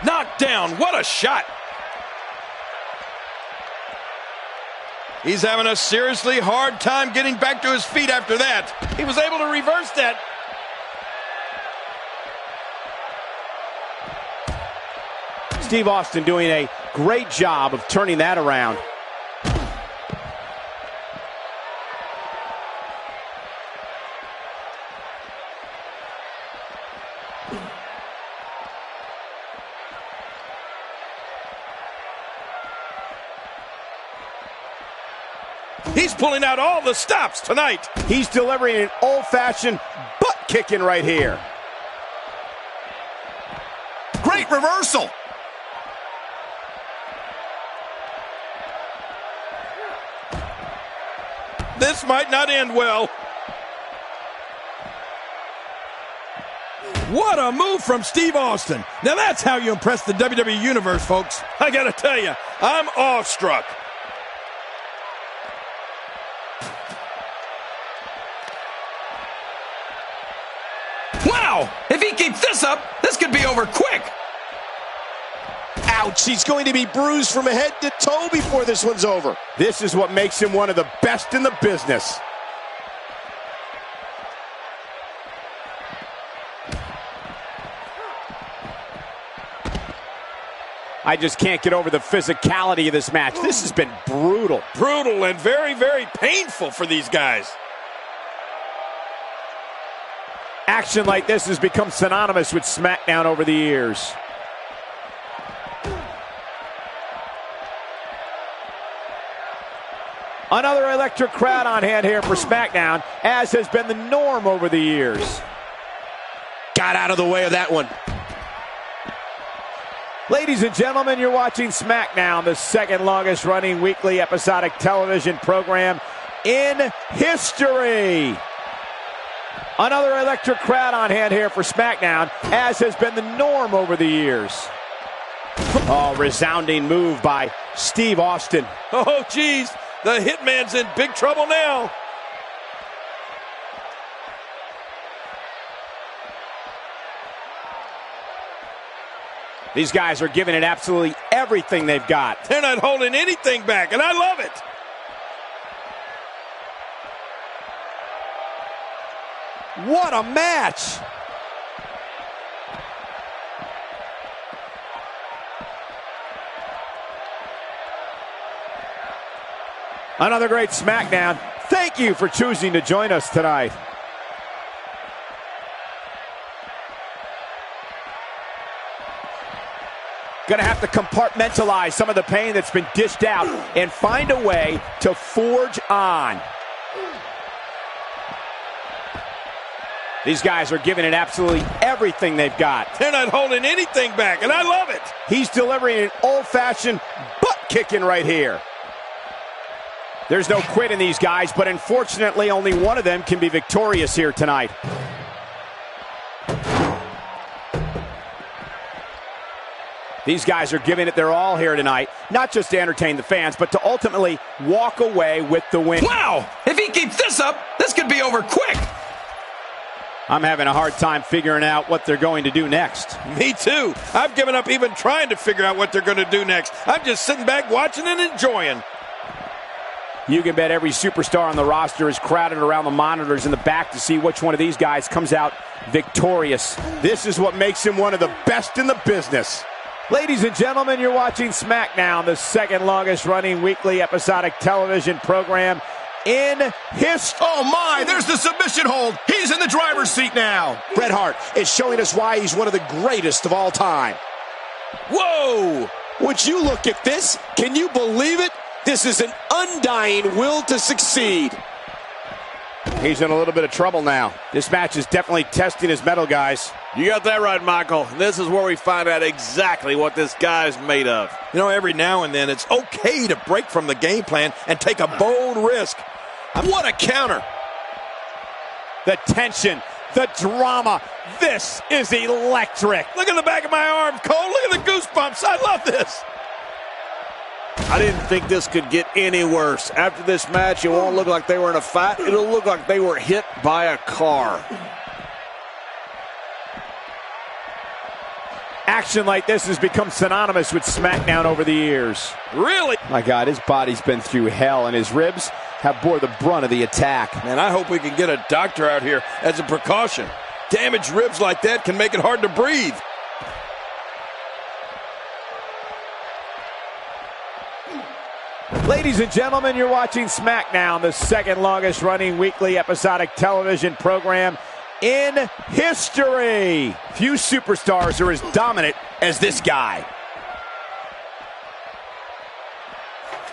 Knocked down. What a shot. He's having a seriously hard time getting back to his feet after that. He was able to reverse that. Steve Austin doing a great job of turning that around. He's pulling out all the stops tonight. He's delivering an old-fashioned butt-kicking right here. Great reversal. This might not end well. What a move from Steve Austin. Now that's how you impress the WWE Universe, folks. I gotta tell you, I'm awestruck. Wow! If he keeps this up, this could be over quick. Ouch, he's going to be bruised from head to toe before this one's over. This is what makes him one of the best in the business. I just can't get over the physicality of this match. This has been brutal. Brutal and very, very painful for these guys. Action like this has become synonymous with SmackDown over the years. Another electric crowd on hand here for SmackDown, as has been the norm over the years. Got out of the way of that one. Ladies and gentlemen, you're watching SmackDown, the second longest running weekly episodic television program in history. Another electric crowd on hand here for SmackDown, as has been the norm over the years. Oh, resounding move by Steve Austin. Oh, geez. The Hitman's in big trouble now. These guys are giving it absolutely everything they've got. They're not holding anything back, and I love it. What a match! Another great SmackDown. Thank you for choosing to join us tonight. Gonna have to compartmentalize some of the pain that's been dished out and find a way to forge on. These guys are giving it absolutely everything they've got. They're not holding anything back, and I love it. He's delivering an old-fashioned butt kicking right here. There's no quit in these guys, but unfortunately only one of them can be victorious here tonight. These guys are giving it their all here tonight, not just to entertain the fans, but to ultimately walk away with the win. Wow! If he keeps this up, this could be over quick. I'm having a hard time figuring out what they're going to do next. Me too. I've given up even trying to figure out what they're going to do next. I'm just sitting back watching and enjoying. You can bet every superstar on the roster is crowded around the monitors in the back to see which one of these guys comes out victorious. This is what makes him one of the best in the business. Ladies and gentlemen, you're watching SmackDown, the second longest running weekly episodic television program in history. Oh my, there's the submission hold. He's in the driver's seat now. Bret Hart is showing us why he's one of the greatest of all time. Whoa! Would you look at this? Can you believe it? This is an undying will to succeed. He's in a little bit of trouble now. This match is definitely testing his mettle, guys. You got that right, Michael. This is where we find out exactly what this guy's made of. You know, every now and then it's okay to break from the game plan and take a bold risk. What a counter. The tension, the drama. This is electric. Look at the back of my arm, Cole. Look at the goosebumps. I love this. I didn't think this could get any worse. After this match, it won't look like they were in a fight. It'll look like they were hit by a car. Action like this has become synonymous with SmackDown over the years. Really? My God, his body's been through hell, and his ribs have bore the brunt of the attack. Man, I hope we can get a doctor out here as a precaution. Damaged ribs like that can make it hard to breathe. Ladies and gentlemen, you're watching SmackDown, the second longest running weekly episodic television program in history. Few superstars are as dominant as this guy.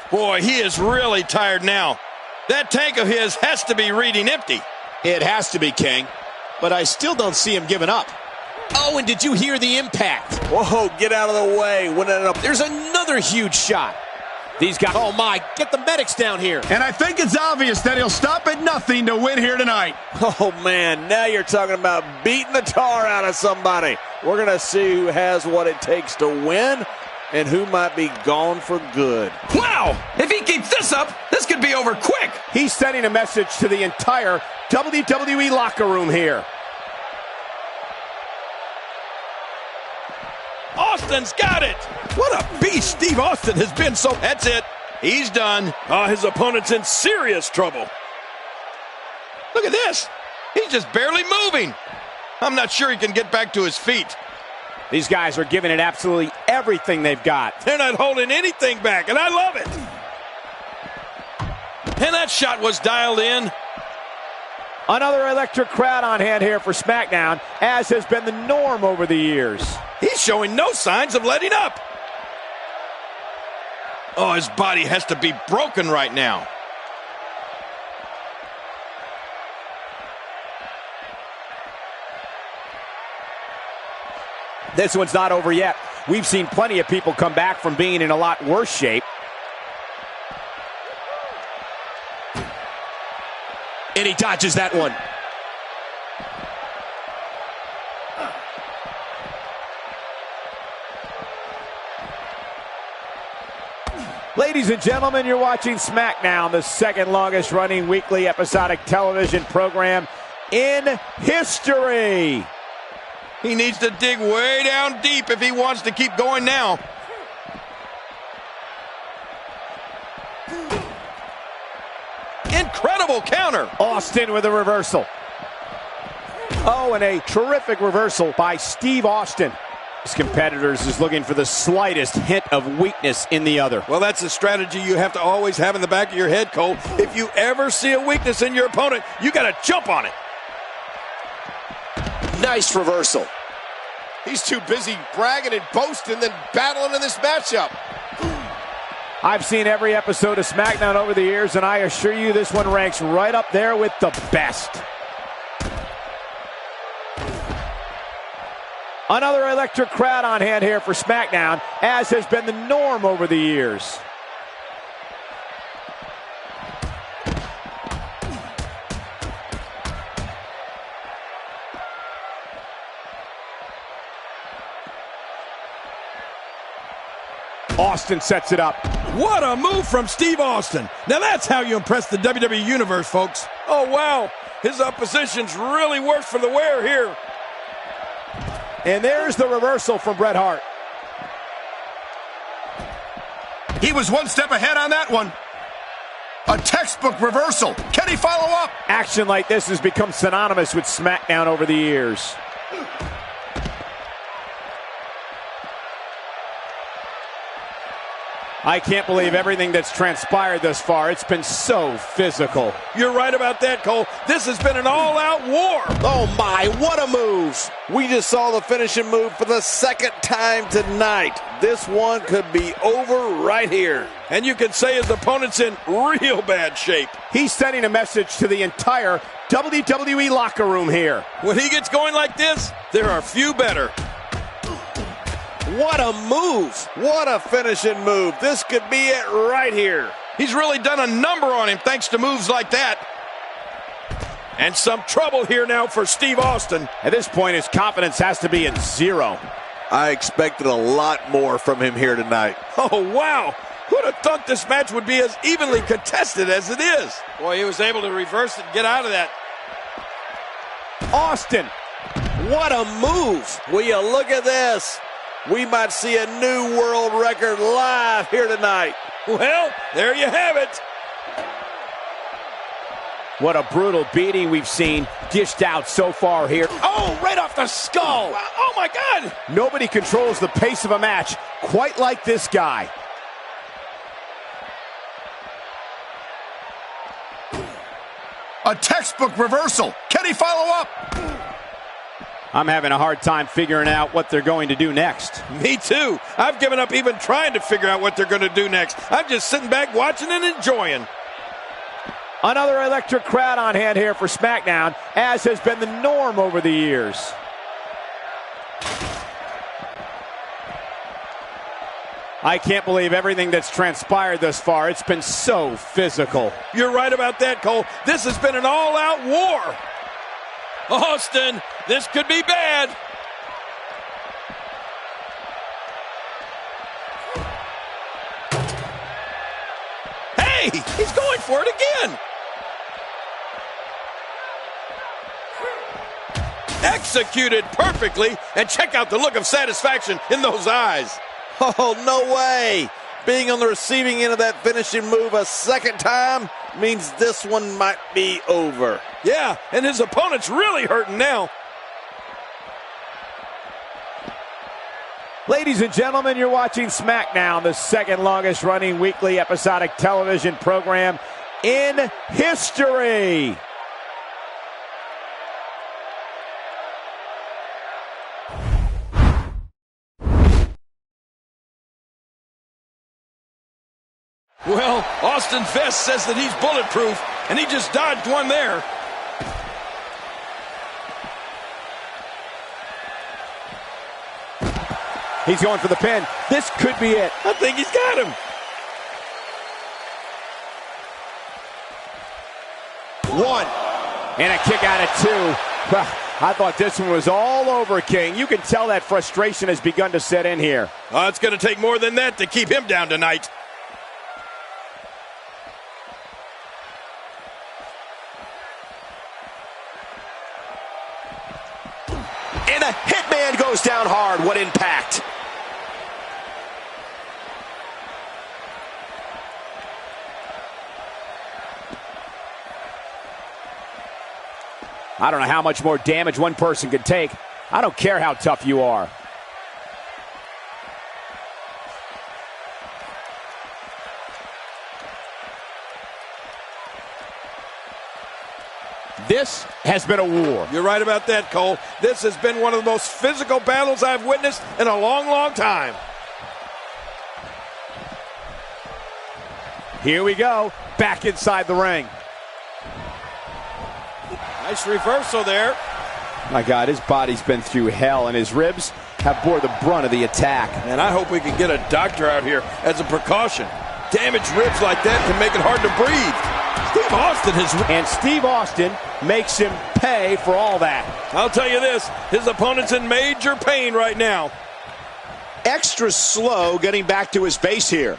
Boy, he is really tired now. That tank of his has to be reading empty. It has to be, King. But I still don't see him giving up. Oh, and did you hear the impact? Whoa, get out of the way. When it up. There's another huge shot. These guys. Oh my, get the medics down here. And I think it's obvious that he'll stop at nothing to win here tonight. Oh, man, now you're talking about beating the tar out of somebody. We're going to see who has what it takes to win and who might be gone for good. Wow! If he keeps this up, this could be over quick. He's sending a message to the entire WWE locker room here. Austin's got it. What a beast Steve Austin has been. So that's it. He's done. Oh, his opponent's in serious trouble. Look at this. He's just barely moving. I'm not sure he can get back to his feet. These guys are giving it absolutely everything they've got. They're not holding anything back, and I love it. And that shot was dialed in. Another electric crowd on hand here for SmackDown, as has been the norm over the years. He's showing no signs of letting up. Oh, his body has to be broken right now. This one's not over yet. We've seen plenty of people come back from being in a lot worse shape. And he dodges that one. Ladies and gentlemen, you're watching SmackDown, the second longest running weekly episodic television program in history. He needs to dig way down deep if he wants to keep going now. Incredible counter. Austin with a reversal. Oh, and a terrific reversal by Steve Austin. His competitors is looking for the slightest hint of weakness in the other. Well, that's a strategy you have to always have in the back of your head, Cole. If you ever see a weakness in your opponent, you got to jump on it. Nice reversal. He's too busy bragging and boasting than battling in this matchup. I've seen every episode of SmackDown over the years, and I assure you this one ranks right up there with the best. Another electric crowd on hand here for SmackDown, as has been the norm over the years. Austin sets it up. What a move from Steve Austin. Now that's how you impress the WWE Universe, folks. Oh, wow. His opposition's really worse for the wear here. And there's the reversal from Bret Hart. He was one step ahead on that one. A textbook reversal. Can he follow up? Action like this has become synonymous with SmackDown over the years. I can't believe everything that's transpired thus far. It's been so physical. You're right about that, Cole. This has been an all-out war. Oh, my, what a move. We just saw the finishing move for the second time tonight. This one could be over right here. And you can say his opponent's in real bad shape. He's sending a message to the entire WWE locker room here. When he gets going like this, there are few better. What a move. What a finishing move. This could be it right here. He's really done a number on him thanks to moves like that. And some trouble here now for Steve Austin. At this point, his confidence has to be at zero. I expected a lot more from him here tonight. Oh, wow. Who'd have thought this match would be as evenly contested as it is? Boy, he was able to reverse it and get out of that. Austin. What a move. Will you look at this? We might see a new world record live here tonight. Well, there you have it. What a brutal beating we've seen dished out so far here. Oh, right off the skull. Oh, my God. Nobody controls the pace of a match quite like this guy. A textbook reversal. Can he follow up? I'm having a hard time figuring out what they're going to do next. Me too. I've given up even trying to figure out what they're going to do next. I'm just sitting back watching and enjoying. Another electric crowd on hand here for SmackDown, as has been the norm over the years. I can't believe everything that's transpired thus far. It's been so physical. You're right about that, Cole. This has been an all-out war. Austin, this could be bad. Hey, he's going for it again. Executed perfectly, and check out the look of satisfaction in those eyes. Oh, no way. Being on the receiving end of that finishing move a second time means this one might be over. Yeah, and his opponent's really hurting now. Ladies and gentlemen, you're watching SmackDown, the second longest running weekly episodic television program in history. Well, Austin Vest says that he's bulletproof, and he just dodged one there. He's going for the pin. This could be it. I think he's got him. One. And a kick out of two. I thought this one was all over, King. You can tell that frustration has begun to set in here. It's going to take more than that to keep him down tonight. And a hitman goes down hard. What impact. I don't know how much more damage one person could take. I don't care how tough you are. This has been a war. You're right about that, Cole. This has been one of the most physical battles I've witnessed in a long, long time. Here we go. Back inside the ring. Nice reversal there. My God, his body's been through hell, and his ribs have bore the brunt of the attack. And I hope we can get a doctor out here as a precaution. Damaged ribs like that can make it hard to breathe. Steve Austin has... And Steve Austin makes him pay for all that. I'll tell you this, his opponent's in major pain right now. Extra slow getting back to his base here.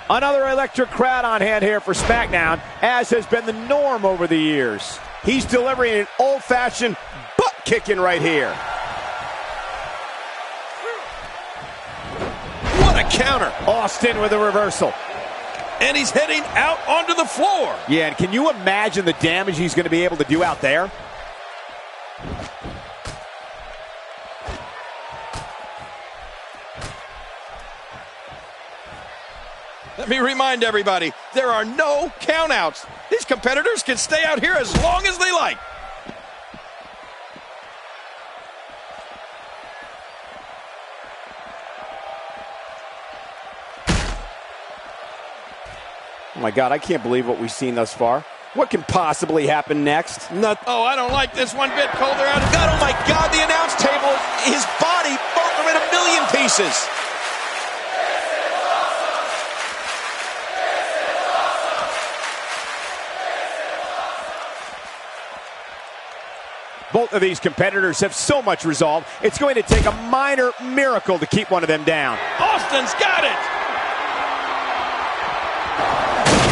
Another electric crowd on hand here for SmackDown, as has been the norm over the years. He's delivering an old-fashioned butt-kicking right here. What a counter. Austin with a reversal. And he's heading out onto the floor. Yeah, and can you imagine the damage he's going to be able to do out there? Let me remind everybody, there are no countouts. These competitors can stay out here as long as they like. Oh my God, I can't believe what we've seen thus far. What can possibly happen next? Oh, I don't like this one bit, Cole. They're out of... God, oh my God, the announce table, his body, both are in a million pieces. Both of these competitors have so much resolve, it's going to take a minor miracle to keep one of them down. Austin's got it!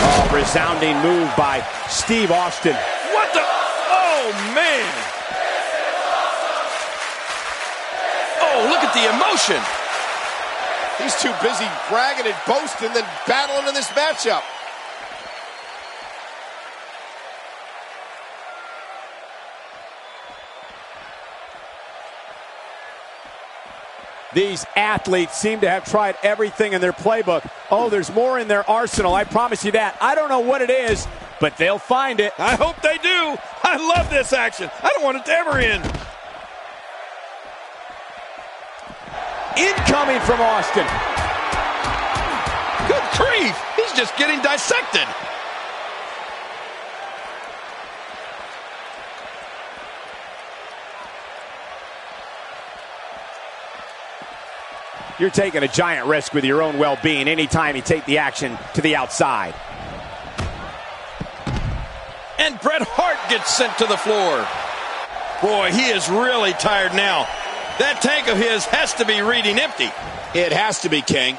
Oh, resounding move by Steve Austin. What the? Oh, man! Oh, look at the emotion! He's too busy bragging and boasting than battling in this matchup. These athletes seem to have tried everything in their playbook. Oh, there's more in their arsenal, I promise you that. I don't know what it is, but they'll find it. I hope they do. I love this action. I don't want it to ever end. Incoming from Austin. Good grief. He's just getting dissected. You're taking a giant risk with your own well-being anytime you take the action to the outside. And Bret Hart gets sent to the floor. Boy, he is really tired now. That tank of his has to be reading empty. It has to be, King,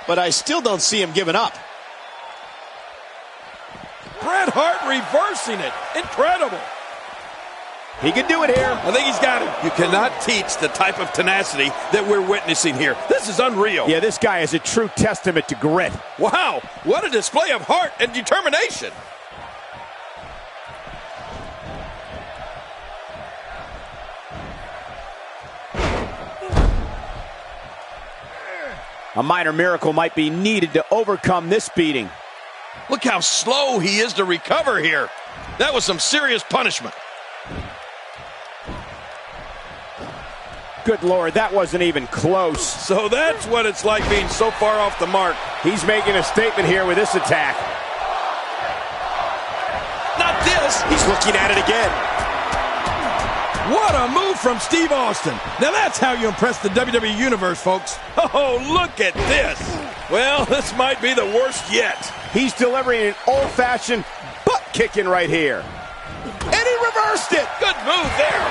but I still don't see him giving up. Bret Hart reversing it. Incredible. He can do it here. I think he's got it. You cannot teach the type of tenacity that we're witnessing here. This is unreal. Yeah, this guy is a true testament to grit. Wow, what a display of heart and determination. A minor miracle might be needed to overcome this beating. Look how slow he is to recover here. That was some serious punishment. Good Lord, that wasn't even close. So that's what it's like being so far off the mark. He's making a statement here with this attack. looking at it again. What a move from Steve Austin. Now that's how you impress the WWE Universe, folks. Oh, look at this. Well, this might be the worst yet. He's delivering an old-fashioned butt kicking right here. And he reversed it. Good move there.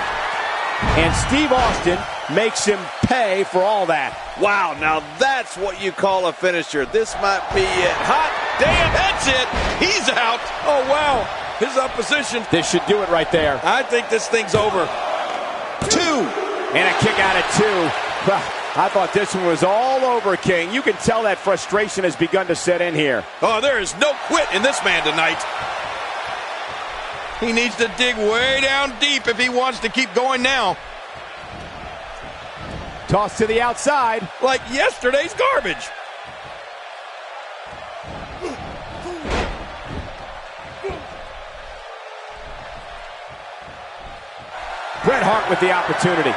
And Steve Austin makes him pay for all that. Wow, now that's what you call a finisher. This might be it. Hot damn, that's it. He's out. Oh, wow. His opposition. This should do it right there. I think this thing's over. 2. And a kick out at 2. I thought this one was all over, King. You can tell that frustration has begun to set in here. Oh, there is no quit in this man tonight. He needs to dig way down deep if he wants to keep going now. Toss to the outside. Like yesterday's garbage. Bret Hart with the opportunity.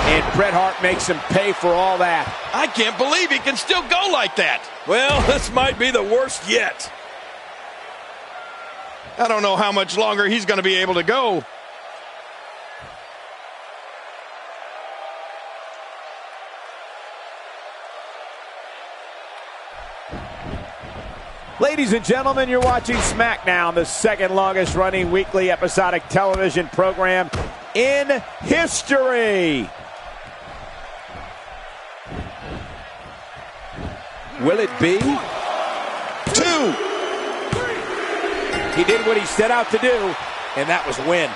And Bret Hart makes him pay for all that. I can't believe he can still go like that. Well, this might be the worst yet. I don't know how much longer he's going to be able to go. Ladies and gentlemen, you're watching SmackDown, the second longest running weekly episodic television program in history. Will it be? 2. He did what he set out to do, and that was win.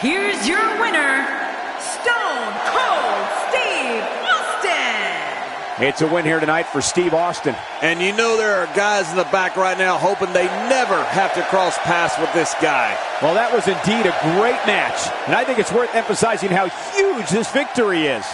Here's your winner, Stone Cold Steve Austin. It's a win here tonight for Steve Austin. And you know there are guys in the back right now hoping they never have to cross paths with this guy. Well, that was indeed a great match. And I think it's worth emphasizing how huge this victory is.